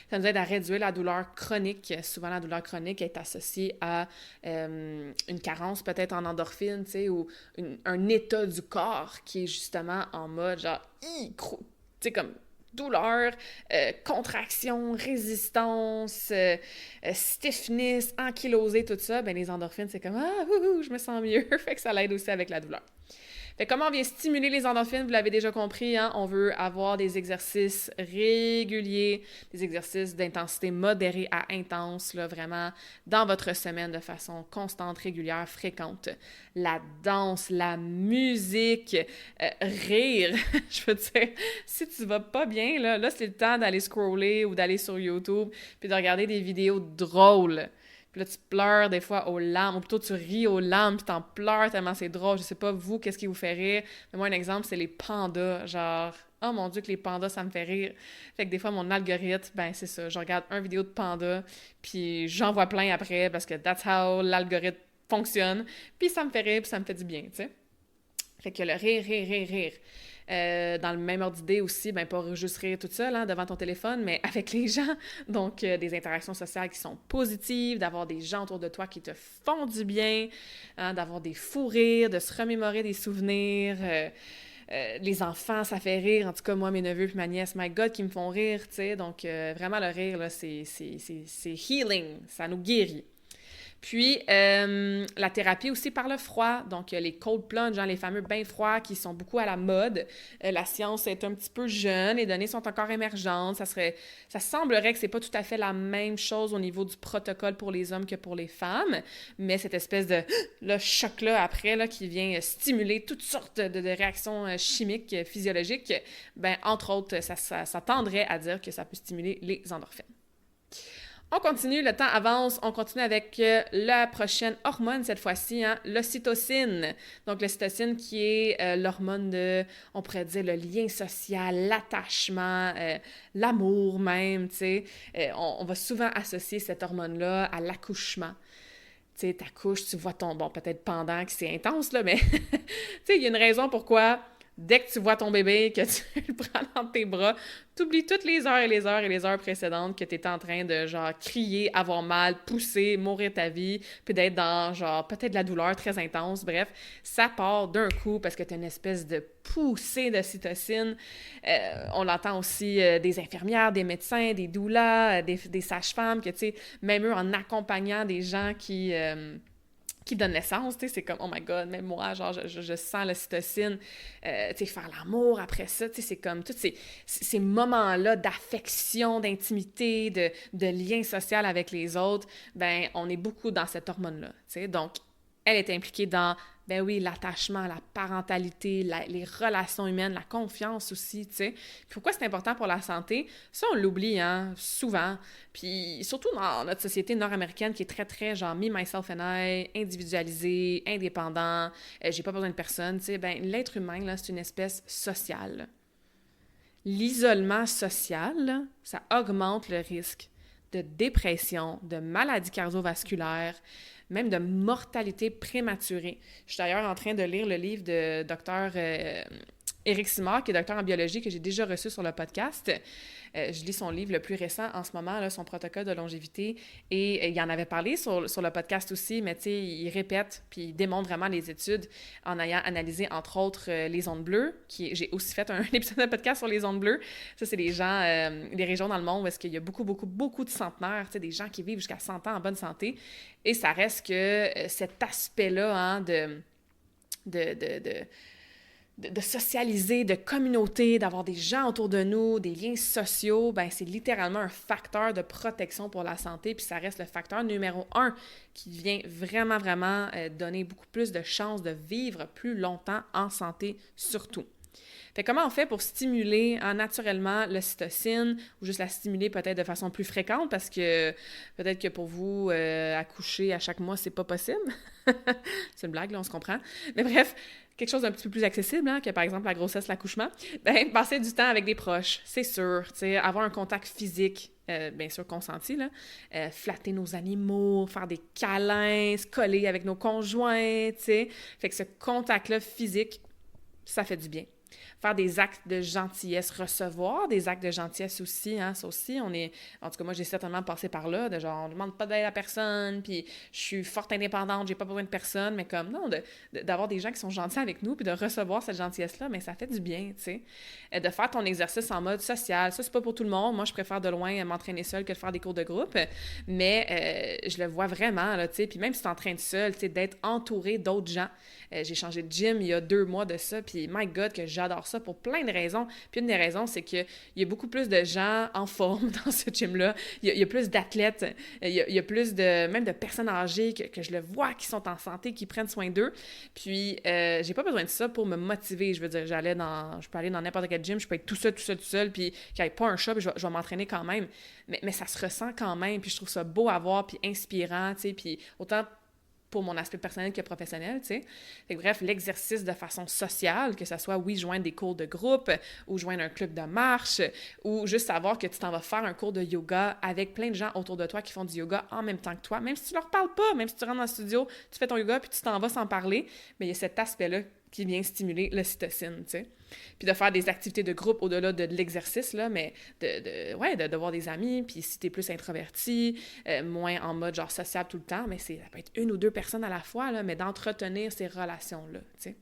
Ça nous aide à réduire la douleur chronique. Souvent, la douleur chronique est associée à une carence peut-être en endorphines, tu sais, ou un état du corps qui est justement en mode genre, tu sais, comme douleur, contraction, résistance, stiffness, ankylosé, tout ça, ben les endorphines, c'est comme « Ah, je me sens mieux », fait que ça l'aide aussi avec la douleur. Fait comment on vient stimuler les endorphines, vous l'avez déjà compris, hein? On veut avoir des exercices réguliers, des exercices d'intensité modérée à intense, là, vraiment dans votre semaine de façon constante, régulière, fréquente. La danse, la musique, rire, je veux dire, si tu vas pas bien, là c'est le temps d'aller scroller ou d'aller sur YouTube puis de regarder des vidéos drôles. Puis là, tu pleures des fois aux larmes, ou plutôt tu ris aux larmes, puis t'en pleures tellement c'est drôle. Je sais pas, vous, qu'est-ce qui vous fait rire? Mais moi, un exemple, c'est les pandas. Genre, oh mon Dieu, que les pandas, ça me fait rire. Fait que des fois, mon algorithme, ben c'est ça. Je regarde une vidéo de panda, puis j'en vois plein après, parce que that's how l'algorithme fonctionne. Puis ça me fait rire, puis ça me fait du bien, tu sais. Fait que le rire. Dans le même ordre d'idée aussi, ben pas juste rire toute seule, hein, devant ton téléphone, mais avec les gens. Donc, des interactions sociales qui sont positives, d'avoir des gens autour de toi qui te font du bien, hein, d'avoir des fous rires, de se remémorer des souvenirs. Les enfants, ça fait rire. En tout cas, moi, mes neveux et ma nièce, my God, qui me font rire, tu sais. Donc, vraiment, le rire, là, c'est healing. Ça nous guérit. Puis, la thérapie aussi par le froid, donc les cold plunge, hein, les fameux bains froids qui sont beaucoup à la mode. La science est un petit peu jeune, les données sont encore émergentes. Ça semblerait que c'est pas tout à fait la même chose au niveau du protocole pour les hommes que pour les femmes, mais cette espèce de le choc-là après là, qui vient stimuler toutes sortes de réactions chimiques, physiologiques, ben entre autres, ça tendrait à dire que ça peut stimuler les endorphines. On continue, le temps avance, on continue avec la prochaine hormone cette fois-ci, hein, l'ocytocine. Donc l'ocytocine qui est l'hormone de, on pourrait dire, le lien social, l'attachement, l'amour même, tu sais. On va souvent associer cette hormone-là à l'accouchement. Tu sais, t'accouches, tu vois ton, bon, peut-être pendant que c'est intense, là, mais tu sais, il y a une raison pourquoi dès que tu vois ton bébé, que tu le prends dans tes bras, t'oublies toutes les heures et les heures et les heures précédentes que t'étais en train de, genre, crier, avoir mal, pousser, mourir ta vie, puis d'être dans, genre, peut-être de la douleur très intense. Bref, ça part d'un coup parce que t'as une espèce de poussée d'ocytocine. On l'entend aussi des infirmières, des médecins, des doulas, des sages-femmes, que, tu sais, même eux, en accompagnant des gens qui donne naissance, tu sais, c'est comme, oh my God, même moi, genre, je sens l'ocytocine, tu sais, faire l'amour après ça, tu sais, c'est comme tous ces moments-là d'affection, d'intimité, de lien social avec les autres, ben on est beaucoup dans cette hormone-là, tu sais, donc elle est impliquée dans, ben oui, l'attachement, la parentalité, les relations humaines, la confiance aussi, tu sais. Pourquoi c'est important pour la santé? Ça, on l'oublie, hein, souvent. Puis surtout dans notre société nord-américaine qui est très, très, genre, me, myself and I, individualisé, indépendant, j'ai pas besoin de personne, tu sais. Ben, l'être humain, là, c'est une espèce sociale. L'isolement social, là, ça augmente le risque de dépression, de maladies cardiovasculaires, même de mortalité prématurée. Je suis d'ailleurs en train de lire le livre de Dr. Éric Simard, qui est docteur en biologie, que j'ai déjà reçu sur le podcast. Je lis son livre le plus récent en ce moment, là, son protocole de longévité, et il en avait parlé sur le podcast aussi, mais tu sais, il répète, puis il démontre vraiment les études en ayant analysé, entre autres, les ondes bleues, j'ai aussi fait un épisode de podcast sur les ondes bleues. Ça, c'est les gens, les régions dans le monde où est-ce qu'il y a beaucoup, beaucoup, beaucoup de centenaires, tu sais, des gens qui vivent jusqu'à 100 ans en bonne santé, et ça reste que cet aspect-là, hein, de socialiser, de communauté, d'avoir des gens autour de nous, des liens sociaux, ben c'est littéralement un facteur de protection pour la santé, puis ça reste le facteur numéro 1 qui vient vraiment, vraiment donner beaucoup plus de chances de vivre plus longtemps en santé surtout. Fait comment on fait pour stimuler naturellement l'ocytocine ou juste la stimuler peut-être de façon plus fréquente parce que peut-être que pour vous, accoucher à chaque mois, c'est pas possible. C'est une blague, là, on se comprend. Mais bref, quelque chose d'un petit peu plus accessible, hein, que par exemple la grossesse, l'accouchement, ben passer du temps avec des proches, c'est sûr, tu sais, avoir un contact physique, bien sûr consenti, là, flatter nos animaux, faire des câlins, se coller avec nos conjoints, tu sais. Fait que ce contact-là physique, ça fait du bien. Faire des actes de gentillesse, recevoir des actes de gentillesse aussi, hein, ça aussi, on est... En tout cas, moi, j'ai certainement passé par là, de genre, on ne demande pas d'aide à personne, puis je suis forte indépendante, j'ai pas besoin de personne, mais comme, non, d'avoir des gens qui sont gentils avec nous, puis de recevoir cette gentillesse-là, mais ça fait du bien, tu sais. De faire ton exercice en mode social, ça, c'est pas pour tout le monde. Moi, je préfère de loin m'entraîner seule que de faire des cours de groupe, mais je le vois vraiment, là, tu sais, puis même si tu t'entraînes seule, tu sais, d'être entouré d'autres gens. J'ai changé de gym il y a 2 mois de ça, puis my God, que j'adore ça pour plein de raisons. Puis une des raisons, c'est qu'il y a beaucoup plus de gens en forme dans ce gym-là. Il y a plus d'athlètes, il y a plus même de personnes âgées que je le vois, qui sont en santé, qui prennent soin d'eux. Puis j'ai pas besoin de ça pour me motiver. Je veux dire, je peux aller dans n'importe quel gym, je peux être tout seul, puis qu'il n'y ait pas un chat, puis je vais m'entraîner quand même. Mais ça se ressent quand même, puis je trouve ça beau à voir, puis inspirant, tu sais, puis autant pour mon aspect personnel que professionnel, tu sais. Fait que bref, l'exercice de façon sociale, que ce soit, oui, joindre des cours de groupe, ou joindre un club de marche, ou juste savoir que tu t'en vas faire un cours de yoga avec plein de gens autour de toi qui font du yoga en même temps que toi, même si tu leur parles pas, même si tu rentres dans le studio, tu fais ton yoga, puis tu t'en vas sans parler, mais il y a cet aspect-là qui vient stimuler l'ocytocine, tu sais. Puis de faire des activités de groupe au-delà de l'exercice, là, mais de voir des amis, puis si t'es plus introverti, moins en mode genre sociable tout le temps, mais ça peut être 1 ou 2 personnes à la fois, là, mais d'entretenir ces relations-là, tu sais.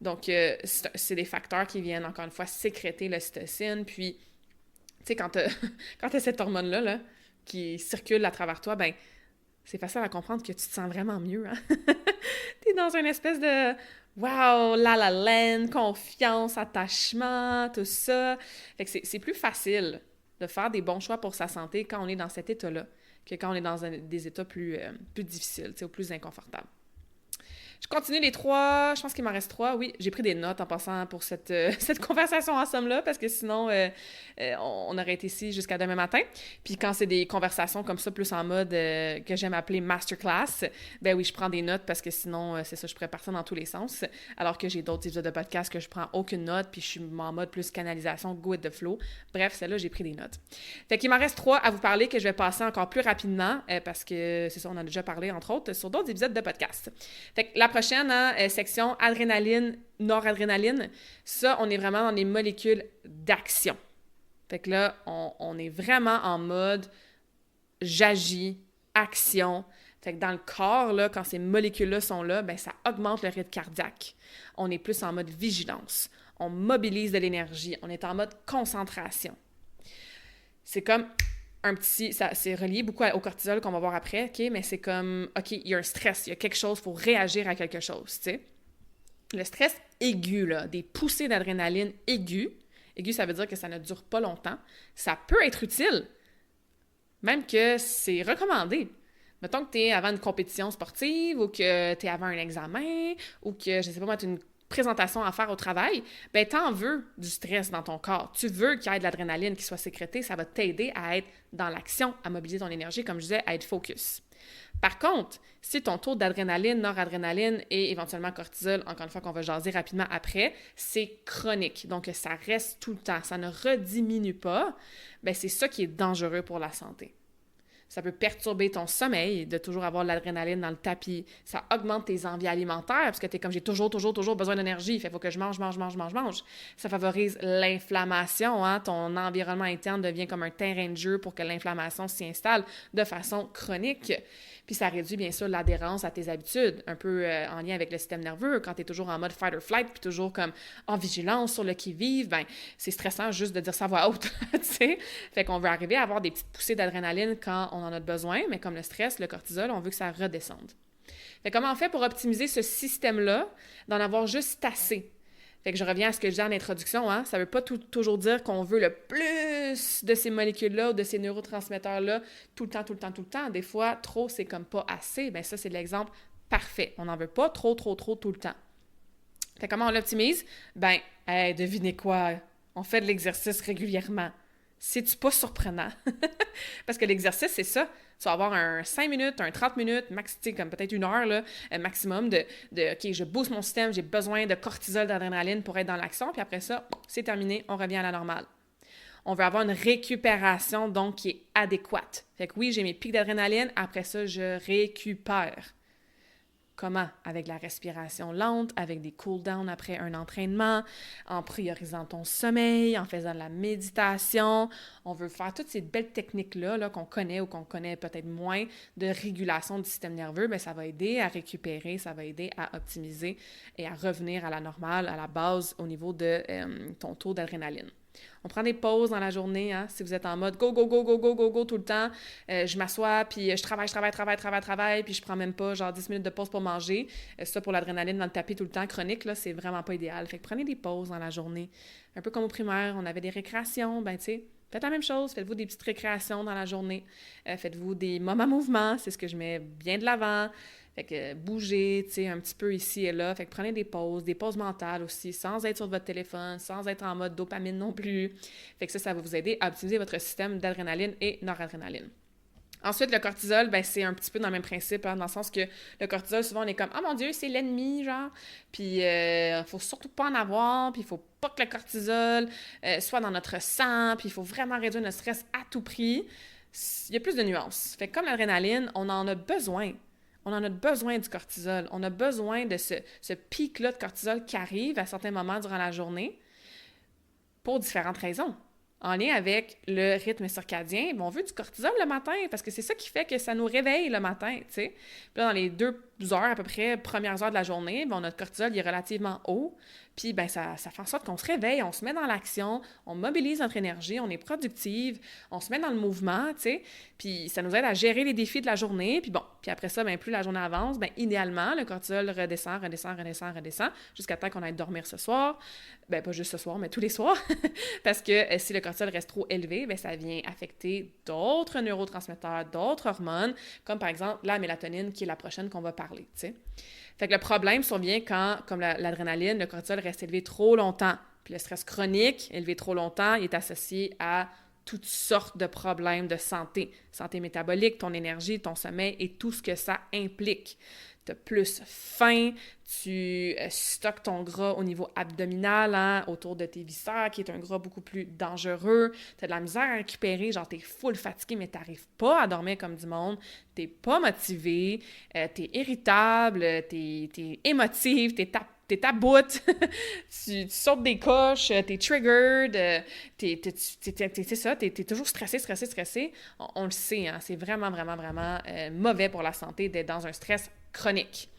Donc, c'est des facteurs qui viennent, encore une fois, sécréter l'ocytocine, puis, tu sais, quand t'as cette hormone-là, là, qui circule à travers toi, ben c'est facile à comprendre que tu te sens vraiment mieux, hein? T'es dans une espèce de wow, la land, confiance, attachement, tout ça. Fait que c'est plus facile de faire des bons choix pour sa santé quand on est dans cet état-là que quand on est dans des états plus difficiles, ou plus inconfortables. Je continue les 3, je pense qu'il m'en reste 3. Oui, j'ai pris des notes en passant pour cette conversation en somme-là, parce que sinon, on aurait été ici jusqu'à demain matin. Puis quand c'est des conversations comme ça, plus en mode que j'aime appeler masterclass, ben oui, je prends des notes parce que sinon, c'est ça, je pourrais partir dans tous les sens. Alors que j'ai d'autres épisodes de podcast que je prends aucune note, puis je suis en mode plus canalisation, go with the flow. Bref, celle-là, j'ai pris des notes. Fait qu'il m'en reste 3 à vous parler que je vais passer encore plus rapidement, parce que c'est ça, on en a déjà parlé, entre autres, sur d'autres épisodes de podcast. Fait que la prochaine, hein, section adrénaline, noradrénaline, ça, on est vraiment dans les molécules d'action. Fait que là, on est vraiment en mode j'agis, action. Fait que dans le corps, là, quand ces molécules-là sont là, ben ça augmente le rythme cardiaque. On est plus en mode vigilance. On mobilise de l'énergie. On est en mode concentration. C'est comme c'est relié beaucoup au cortisol qu'on va voir après, OK? Mais c'est comme, OK, il y a un stress, il y a quelque chose, il faut réagir à quelque chose, tu sais. Le stress aigu, là, des poussées d'adrénaline aiguës, aigu, ça veut dire que ça ne dure pas longtemps, ça peut être utile, même que c'est recommandé. Mettons que tu es avant une compétition sportive ou que tu es avant un examen ou que, je sais pas moi, tu as une présentation à faire au travail, ben t'en veux du stress dans ton corps. Tu veux qu'il y ait de l'adrénaline qui soit sécrétée, ça va t'aider à être dans l'action, à mobiliser ton énergie, comme je disais, à être focus. Par contre, si ton taux d'adrénaline, noradrénaline et éventuellement cortisol, encore une fois qu'on va jaser rapidement après, c'est chronique, donc ça reste tout le temps, ça ne rediminue pas, ben c'est ça qui est dangereux pour la santé. Ça peut perturber ton sommeil, de toujours avoir de l'adrénaline dans le tapis. Ça augmente tes envies alimentaires, parce que t'es comme, j'ai toujours besoin d'énergie. Il faut que je mange. Ça favorise l'inflammation, hein? Ton environnement interne devient comme un terrain de jeu pour que l'inflammation s'y installe de façon chronique. Puis ça réduit bien sûr l'adhérence à tes habitudes, un peu en lien avec le système nerveux. Quand t'es toujours en mode fight or flight, puis toujours comme en vigilance sur le qui-vive, ben c'est stressant juste de dire ça à voix haute, tu sais. Fait qu'on veut arriver à avoir des petites poussées d'adrénaline quand on en a besoin, mais comme le stress, le cortisol, on veut que ça redescende. Fait comment on fait pour optimiser ce système-là, d'en avoir juste assez? Fait que je reviens à ce que je disais en introduction, hein? Ça ne veut pas toujours dire qu'on veut le plus de ces molécules-là ou de ces neurotransmetteurs-là tout le temps. Des fois, trop, c'est comme pas assez. Bien ça, c'est l'exemple parfait. On n'en veut pas trop tout le temps. Fait que comment on l'optimise? Ben, hey, devinez quoi? On fait de l'exercice régulièrement. C'est-tu pas surprenant? Parce que l'exercice, c'est ça. Tu vas avoir un 5 minutes, un 30 minutes, max, comme peut-être 1 heure là, maximum de OK, je booste mon système, j'ai besoin de cortisol, d'adrénaline pour être dans l'action, puis après ça, c'est terminé, on revient à la normale. On veut avoir une récupération, donc, qui est adéquate. Fait que oui, j'ai mes pics d'adrénaline, après ça, je récupère. Comment? Avec la respiration lente, avec des cool-downs après un entraînement, en priorisant ton sommeil, en faisant de la méditation. On veut faire toutes ces belles techniques-là là, qu'on connaît ou qu'on connaît peut-être moins de régulation du système nerveux, mais ça va aider à récupérer, ça va aider à optimiser et à revenir à la normale, à la base au niveau de ton taux d'adrénaline. On prend des pauses dans la journée, hein, si vous êtes en mode go, go, go, go, go, go, go tout le temps. Je m'assois, puis je travaille, puis je prends même pas genre 10 minutes de pause pour manger. Ça, pour l'adrénaline dans le tapis tout le temps, chronique, là, c'est vraiment pas idéal. Fait que prenez des pauses dans la journée. Un peu comme au primaire, on avait des récréations, ben tu sais, faites la même chose, faites-vous des petites récréations dans la journée. Faites-vous des moments mouvement, c'est ce que je mets bien de l'avant. Fait que bougez, tu sais, un petit peu ici et là. Fait que prenez des pauses mentales aussi, sans être sur votre téléphone, sans être en mode dopamine non plus. Fait que ça va vous aider à optimiser votre système d'adrénaline et noradrénaline. Ensuite, le cortisol, ben c'est un petit peu dans le même principe, hein, dans le sens que le cortisol, souvent, on est comme « Ah mon Dieu, c'est l'ennemi, genre! » Puis, faut surtout pas en avoir, puis il faut pas que le cortisol soit dans notre sang, puis il faut vraiment réduire notre stress à tout prix. Il y a plus de nuances. Fait que comme l'adrénaline, on en a besoin. On en a besoin du cortisol. On a besoin de ce pic-là de cortisol qui arrive à certains moments durant la journée pour différentes raisons. En lien avec le rythme circadien, on veut du cortisol le matin parce que c'est ça qui fait que ça nous réveille le matin, tu sais. Puis là, dans les 2 heures à peu près, premières heures de la journée, notre cortisol il est relativement haut. Puis ben ça fait en sorte qu'on se réveille, on se met dans l'action, on mobilise notre énergie, on est productive, on se met dans le mouvement, tu sais. Puis ça nous aide à gérer les défis de la journée. Puis bon, puis après ça, plus la journée avance, idéalement, le cortisol redescend jusqu'à temps qu'on aille dormir ce soir. Pas juste ce soir, mais tous les soirs. Parce que si le cortisol reste trop élevé, ça vient affecter d'autres neurotransmetteurs, d'autres hormones, comme par exemple la mélatonine, qui est la prochaine qu'on va parler, tu sais. Fait que le problème survient quand, comme l'adrénaline, le cortisol reste élevé trop longtemps. Puis le stress chronique, élevé trop longtemps, il est associé à toutes sortes de problèmes de santé. Santé métabolique, ton énergie, ton sommeil et tout ce que ça implique. Tu as plus faim, tu stockes ton gras au niveau abdominal, hein, autour de tes viscères, qui est un gras beaucoup plus dangereux. Tu as de la misère à récupérer, genre t'es full fatigué, mais t'arrives pas à dormir comme du monde. T'es pas motivé, t'es irritable, t'es émotive, t'es à bout, tu sautes des coches, t'es triggered, c'est ça, t'es toujours stressé. On le sait, hein, c'est vraiment mauvais pour la santé d'être dans un stress chronique.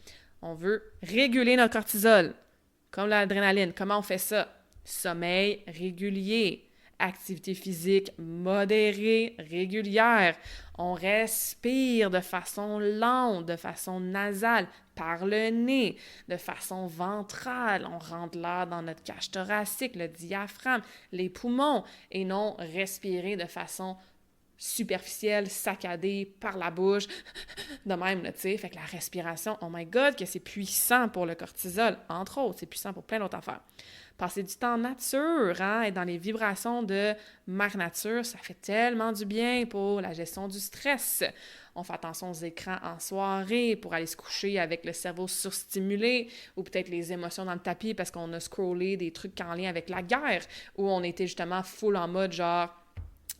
On veut réguler notre cortisol, comme l'adrénaline. Comment on fait ça? Sommeil régulier, activité physique modérée, régulière. On respire de façon lente, de façon nasale, par le nez, de façon ventrale. On rentre l'air dans notre cage thoracique, le diaphragme, les poumons, et non respirer de façon superficielle, saccadée, par la bouche, de même, tu sais. Fait que la respiration, oh my God, que c'est puissant pour le cortisol, entre autres, c'est puissant pour plein d'autres affaires. Passer du temps en nature, hein, être dans les vibrations de mère nature, ça fait tellement du bien pour la gestion du stress. On fait attention aux écrans en soirée pour aller se coucher avec le cerveau surstimulé ou peut-être les émotions dans le tapis parce qu'on a scrollé des trucs en lien avec la guerre ou on était justement full en mode genre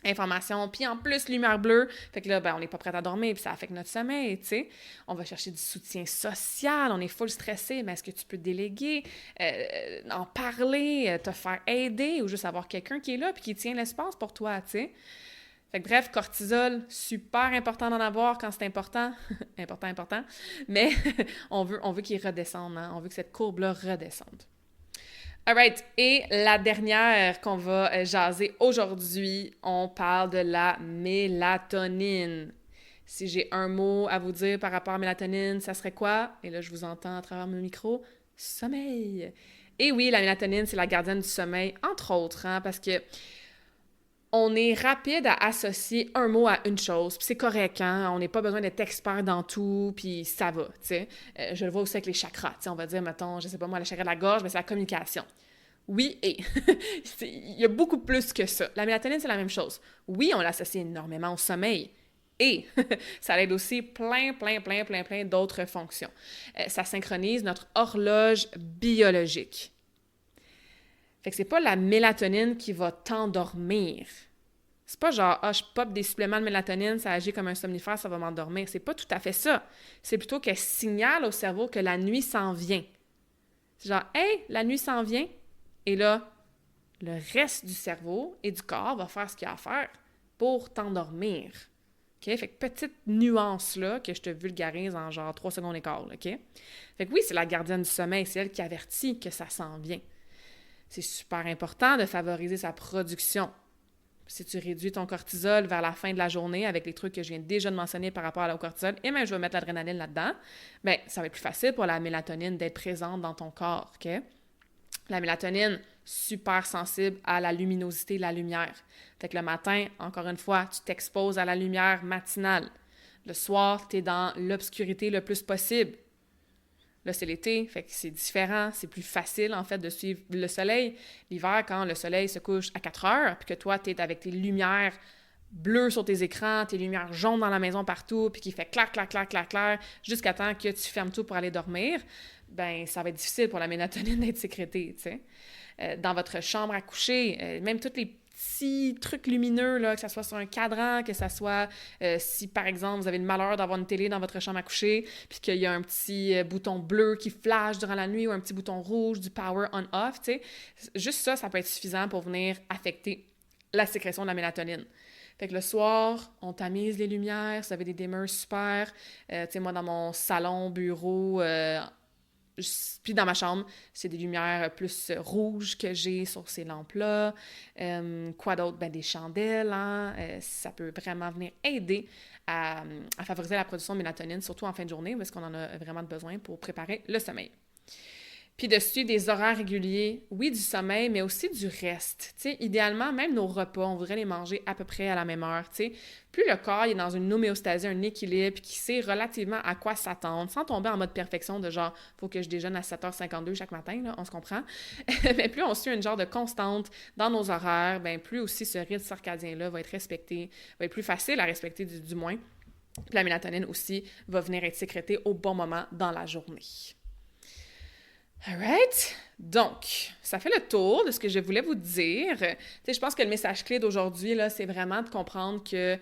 information, puis en plus lumière bleue, fait que là, on n'est pas prêt à dormir, puis ça affecte notre sommeil, tu sais. On va chercher du soutien social, on est full stressé, mais est-ce que tu peux déléguer, en parler, te faire aider, ou juste avoir quelqu'un qui est là, puis qui tient l'espace pour toi, tu sais. Fait que bref, cortisol, super important d'en avoir quand c'est important, important, mais on veut qu'il redescende, hein? On veut que cette courbe-là redescende. Alright, et la dernière qu'on va jaser aujourd'hui, on parle de la mélatonine. Si j'ai un mot à vous dire par rapport à la mélatonine, ça serait quoi? Et là, je vous entends à travers mon micro. Sommeil! Et oui, la mélatonine, c'est la gardienne du sommeil, entre autres, hein, parce que on est rapide à associer un mot à une chose, puis c'est correct, hein? On n'est pas besoin d'être expert dans tout, puis ça va, tu sais. Je le vois aussi avec les chakras, tu sais, on va dire, mettons, je sais pas moi, le chakra de la gorge, mais c'est la communication. Oui, et il y a beaucoup plus que ça. La mélatonine, c'est la même chose. Oui, on l'associe énormément au sommeil, et ça aide aussi plein d'autres fonctions. Ça synchronise notre horloge biologique. Fait que c'est pas la mélatonine qui va t'endormir. C'est pas genre, ah, je pop des suppléments de mélatonine, ça agit comme un somnifère, ça va m'endormir. C'est pas tout à fait ça. C'est plutôt qu'elle signale au cerveau que la nuit s'en vient. C'est genre, hey, la nuit s'en vient. Et là, le reste du cerveau et du corps va faire ce qu'il y a à faire pour t'endormir. OK? Fait que petite nuance-là que je te vulgarise en genre 3 secondes et quart, OK? Fait que oui, c'est la gardienne du sommeil, c'est elle qui avertit que ça s'en vient. C'est super important de favoriser sa production. Si tu réduis ton cortisol vers la fin de la journée avec les trucs que je viens déjà de mentionner par rapport au cortisol, et même je vais mettre l'adrénaline là-dedans, bien, ça va être plus facile pour la mélatonine d'être présente dans ton corps, OK? La mélatonine, super sensible à la luminosité, la lumière. Fait que le matin, encore une fois, tu t'exposes à la lumière matinale. Le soir, tu es dans l'obscurité le plus possible. Là, c'est l'été, fait que c'est différent, c'est plus facile, en fait, de suivre le soleil. L'hiver, quand le soleil se couche à 4 heures, puis que toi, tu es avec tes lumières bleues sur tes écrans, tes lumières jaunes dans la maison partout, puis qui fait clair, jusqu'à temps que tu fermes tout pour aller dormir, ben ça va être difficile pour la mélatonine d'être sécrétée, tu sais. Dans votre chambre à coucher, même tous les petits trucs lumineux, là, que ce soit sur un cadran, que ce soit si, par exemple, vous avez le malheur d'avoir une télé dans votre chambre à coucher, puis qu'il y a un petit bouton bleu qui flash durant la nuit ou un petit bouton rouge du power on-off, tu sais, juste ça, ça peut être suffisant pour venir affecter la sécrétion de la mélatonine. Fait que le soir, on tamise les lumières, vous avez des dimmers super. Tu sais, moi, dans mon salon, bureau, puis dans ma chambre, c'est des lumières plus rouges que j'ai sur ces lampes-là. Quoi d'autre? Ben, des chandelles, hein? Ça peut vraiment venir aider à favoriser la production de mélatonine, surtout en fin de journée, parce qu'on en a vraiment besoin pour préparer le sommeil. Puis de suivre des horaires réguliers, oui, du sommeil, mais aussi du reste. Tu sais, idéalement, même nos repas, on voudrait les manger à peu près à la même heure, tu sais. Plus le corps est dans une homéostasie, un équilibre, puis qu'il sait relativement à quoi s'attendre, sans tomber en mode perfection de genre, faut que je déjeune à 7h52 chaque matin, là, on se comprend. Mais plus on suit une genre de constante dans nos horaires, ben plus aussi ce rythme circadien-là va être respecté, va être plus facile à respecter du moins. Puis la mélatonine aussi va venir être sécrétée au bon moment dans la journée. Alright? Donc, ça fait le tour de ce que je voulais vous dire. Tu sais, je pense que le message clé d'aujourd'hui, là, c'est vraiment de comprendre que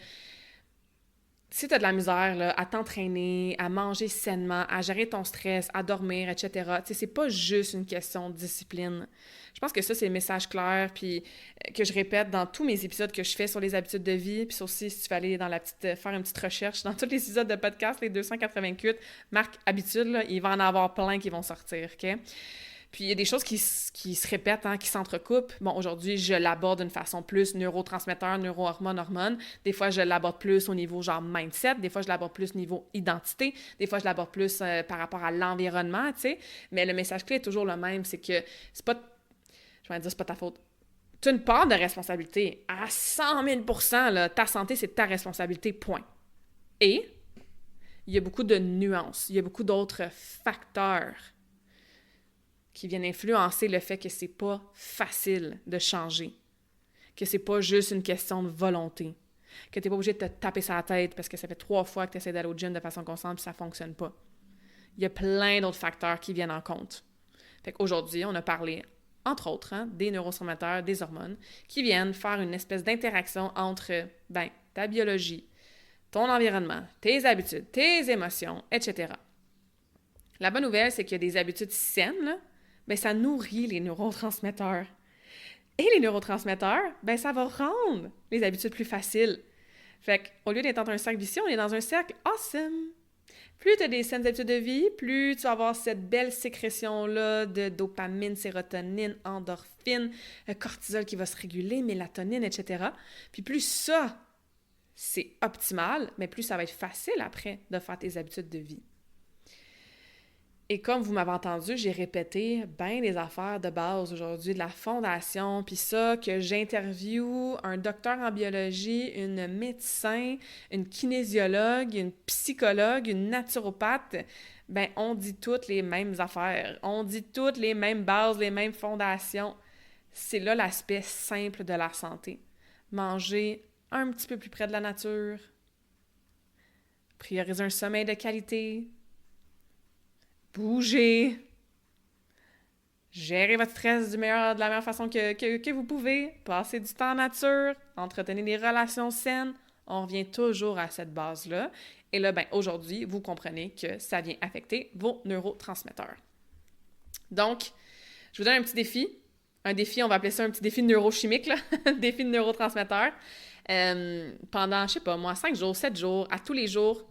si tu as de la misère là, à t'entraîner, à manger sainement, à gérer ton stress, à dormir, etc., tu sais, c'est pas juste une question de discipline. Je pense que ça, c'est le message clair, puis que je répète dans tous mes épisodes que je fais sur les habitudes de vie, puis aussi, si tu veux aller dans faire une petite recherche, dans tous les épisodes de podcast, les 288 marques habitudes, là, il va en avoir plein qui vont sortir, OK? Puis il y a des choses qui se répètent, hein, qui s'entrecoupent. Bon, aujourd'hui, je l'aborde d'une façon plus neurotransmetteur, neurohormone, hormone. Des fois, je l'aborde plus au niveau genre mindset. Des fois, je l'aborde plus au niveau identité. Des fois, je l'aborde plus par rapport à l'environnement, tu sais. Mais le message clé est toujours le même, c'est que c'est pas... Je vais dire, c'est pas ta faute. Tu as une part de responsabilité. À 100 000 %, là, ta santé, c'est ta responsabilité, point. Et il y a beaucoup de nuances. Il y a beaucoup d'autres facteurs qui viennent influencer le fait que c'est pas facile de changer, que c'est pas juste une question de volonté, que t'es pas obligé de te taper sur la tête parce que ça fait 3 fois que tu essaies d'aller au gym de façon constante et ça fonctionne pas. Il y a plein d'autres facteurs qui viennent en compte. Fait qu'aujourd'hui, on a parlé, entre autres, hein, des neurotransmetteurs, des hormones, qui viennent faire une espèce d'interaction entre, ta biologie, ton environnement, tes habitudes, tes émotions, etc. La bonne nouvelle, c'est qu'il y a des habitudes saines, là, bien, ça nourrit les neurotransmetteurs. Et les neurotransmetteurs, bien, ça va rendre les habitudes plus faciles. Fait qu'au lieu d'être dans un cercle vicieux, on est dans un cercle awesome. Plus tu as des saines habitudes de vie, plus tu vas avoir cette belle sécrétion-là de dopamine, sérotonine, endorphine, cortisol qui va se réguler, mélatonine, etc. Puis plus ça, c'est optimal, mais plus ça va être facile après de faire tes habitudes de vie. Et comme vous m'avez entendu, j'ai répété bien des affaires de base aujourd'hui, de la fondation, puis ça, que j'interviewe un docteur en biologie, une médecin, une kinésiologue, une psychologue, une naturopathe, ben on dit toutes les mêmes affaires, on dit toutes les mêmes bases, les mêmes fondations. C'est là l'aspect simple de la santé. Manger un petit peu plus près de la nature, prioriser un sommeil de qualité, bouger, gérer votre stress de la meilleure façon que vous pouvez, passer du temps en nature, entretenir des relations saines. On revient toujours à cette base-là. Et là, ben, aujourd'hui, vous comprenez que ça vient affecter vos neurotransmetteurs. Donc, je vous donne un petit défi. Un défi, on va appeler ça un petit défi neurochimique, là. Défi de neurotransmetteurs. Pendant, je sais pas, moi, 5 jours, 7 jours, à tous les jours,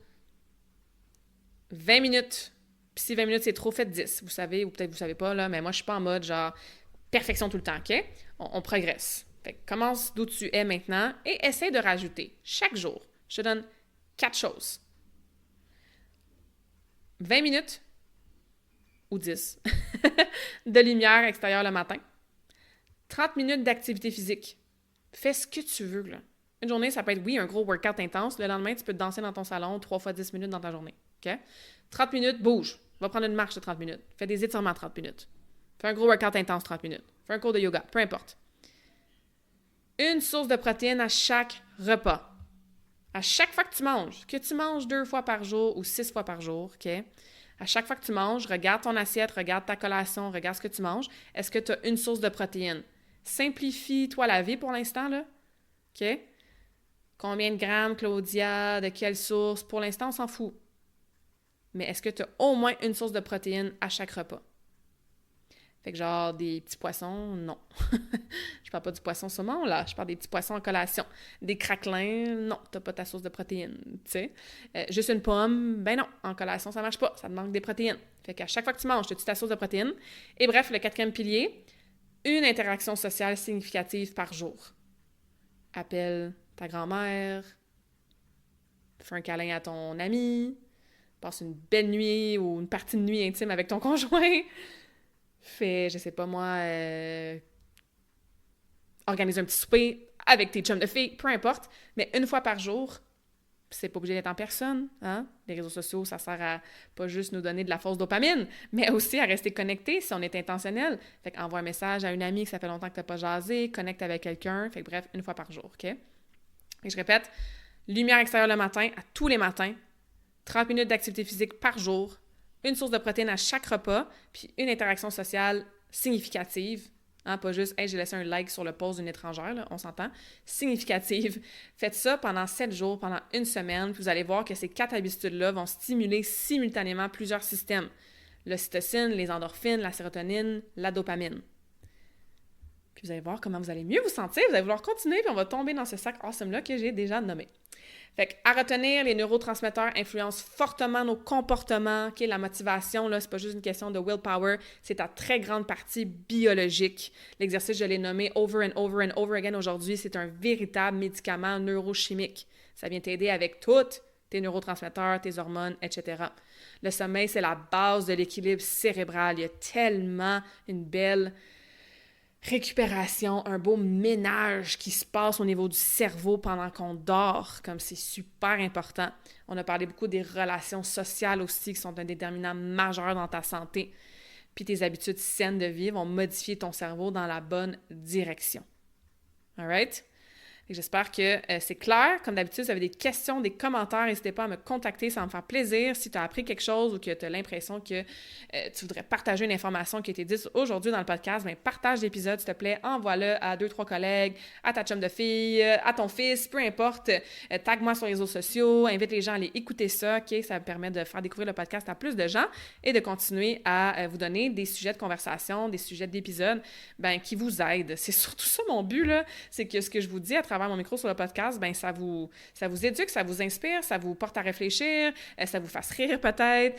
20 minutes. Puis si 20 minutes, c'est trop, faites 10. Vous savez, ou peut-être vous savez pas, là, mais moi, je suis pas en mode, genre, perfection tout le temps, OK? On progresse. Fait que commence d'où tu es maintenant et essaie de rajouter chaque jour. Je te donne 4 choses. 20 minutes ou 10 de lumière extérieure le matin. 30 minutes d'activité physique. Fais ce que tu veux, là. Une journée, ça peut être, oui, un gros workout intense. Le lendemain, tu peux te danser dans ton salon 3 fois 10 minutes dans ta journée. OK? 30 minutes, bouge. Va prendre une marche de 30 minutes. Fais des étirements 30 minutes. Fais un gros workout intense 30 minutes. Fais un cours de yoga, peu importe. Une source de protéines à chaque repas. À chaque fois que tu manges 2 fois par jour ou 6 fois par jour, OK? À chaque fois que tu manges, regarde ton assiette, regarde ta collation, regarde ce que tu manges. Est-ce que tu as une source de protéines? Simplifie-toi la vie pour l'instant, là. OK? Combien de grammes, Claudia? De quelle source? Pour l'instant, on s'en fout. Mais est-ce que tu as au moins une source de protéines à chaque repas? Fait que genre des petits poissons, non. Je parle pas du poisson saumon, là. Je parle des petits poissons en collation. Des craquelins, non, t'as pas ta source de protéines, tu sais. Juste une pomme, ben non, en collation, ça marche pas. Ça te manque des protéines. Fait qu'à chaque fois que tu manges, tu as ta source de protéines. Et bref, le 4e pilier, une interaction sociale significative par jour. Appelle ta grand-mère, fais un câlin à ton ami, passe une belle nuit ou une partie de nuit intime avec ton conjoint. Fais, je sais pas moi, organise un petit souper avec tes chums de filles, peu importe, mais une fois par jour, c'est pas obligé d'être en personne, hein? Les réseaux sociaux, ça sert à pas juste nous donner de la fausse dopamine, mais aussi à rester connecté si on est intentionnel. Fait qu'envoie un message à une amie que ça fait longtemps que t'as pas jasé, connecte avec quelqu'un, fait que bref, une fois par jour, OK? Et je répète, lumière extérieure le matin, à tous les matins, 30 minutes d'activité physique par jour, une source de protéines à chaque repas, puis une interaction sociale significative, hein, pas juste « Hey, j'ai laissé un like sur le post d'une étrangère », là, on s'entend, significative. Faites ça pendant 7 jours, pendant une semaine, puis vous allez voir que ces 4 habitudes-là vont stimuler simultanément plusieurs systèmes. L'ocytocine, les endorphines, la sérotonine, la dopamine. Puis vous allez voir comment vous allez mieux vous sentir, vous allez vouloir continuer, puis on va tomber dans ce sac awesome-là que j'ai déjà nommé. Fait qu'à retenir, les neurotransmetteurs influencent fortement nos comportements. Okay? La motivation, là, c'est pas juste une question de willpower, c'est à très grande partie biologique. L'exercice, je l'ai nommé over and over and over again aujourd'hui, c'est un véritable médicament neurochimique. Ça vient t'aider avec tous tes neurotransmetteurs, tes hormones, etc. Le sommeil, c'est la base de l'équilibre cérébral. Il y a tellement une belle récupération, un beau ménage qui se passe au niveau du cerveau pendant qu'on dort, comme c'est super important. On a parlé beaucoup des relations sociales aussi, qui sont un déterminant majeur dans ta santé. Puis tes habitudes saines de vie vont modifier ton cerveau dans la bonne direction. All right? J'espère que c'est clair. Comme d'habitude, si vous avez des questions, des commentaires, n'hésitez pas à me contacter. Ça va me faire plaisir. Si tu as appris quelque chose ou que tu as l'impression que tu voudrais partager une information qui a été dite aujourd'hui dans le podcast, bien, partage l'épisode, s'il te plaît. Envoie-le à 2-3 collègues, à ta chum de fille, à ton fils, peu importe. Tag-moi sur les réseaux sociaux. Invite les gens à aller écouter ça. OK? Ça me permet de faire découvrir le podcast à plus de gens et de continuer à vous donner des sujets de conversation, des sujets d'épisodes qui vous aident. C'est surtout ça mon but, là. C'est que ce que je vous dis à travers mon micro sur le podcast, ben ça vous éduque, ça vous inspire, ça vous porte à réfléchir, ça vous fasse rire peut-être,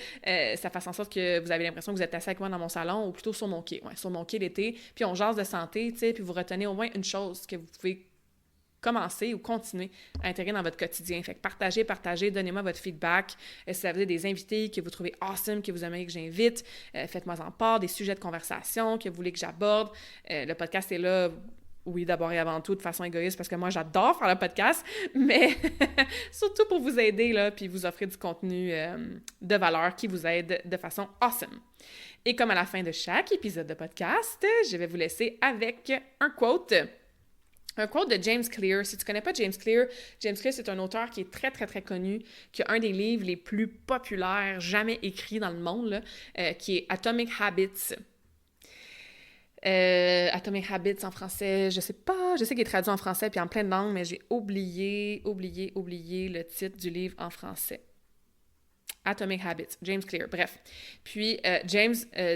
ça fasse en sorte que vous avez l'impression que vous êtes assis avec moi dans mon salon ou plutôt sur mon quai, sur mon quai l'été, puis on jase de santé, tu sais, puis vous retenez au moins une chose que vous pouvez commencer ou continuer à intégrer dans votre quotidien. Fait que partagez, donnez-moi votre feedback. Si vous avez des invités que vous trouvez awesome, que vous aimeriez que j'invite, faites-moi en part, des sujets de conversation que vous voulez que j'aborde. Le podcast est là, oui, d'abord et avant tout, de façon égoïste, parce que moi, j'adore faire le podcast, mais surtout pour vous aider, là, puis vous offrir du contenu de valeur qui vous aide de façon awesome. Et comme à la fin de chaque épisode de podcast, je vais vous laisser avec un quote. Un quote de James Clear. Si tu ne connais pas James Clear, c'est un auteur qui est très, très, très connu, qui a un des livres les plus populaires jamais écrits dans le monde, là, qui est Atomic Habits. Atomic Habits en français, je sais pas, je sais qu'il est traduit en français puis en plein de langues, mais j'ai oublié le titre du livre en français. Atomic Habits, James Clear, bref. Puis, James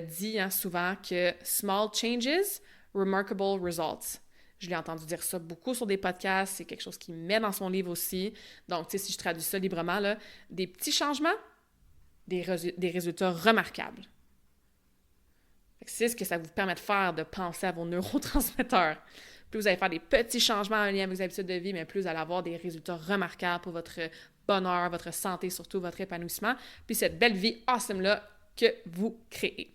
dit souvent que « small changes, remarkable results ». Je l'ai entendu dire ça beaucoup sur des podcasts, c'est quelque chose qu'il met dans son livre aussi. Donc, tu sais, si je traduis ça librement, là, des petits changements, des résultats remarquables. C'est ce que ça vous permet de faire, de penser à vos neurotransmetteurs. Plus vous allez faire des petits changements en lien avec vos habitudes de vie, mais plus vous allez avoir des résultats remarquables pour votre bonheur, votre santé, surtout votre épanouissement, puis cette belle vie awesome-là que vous créez.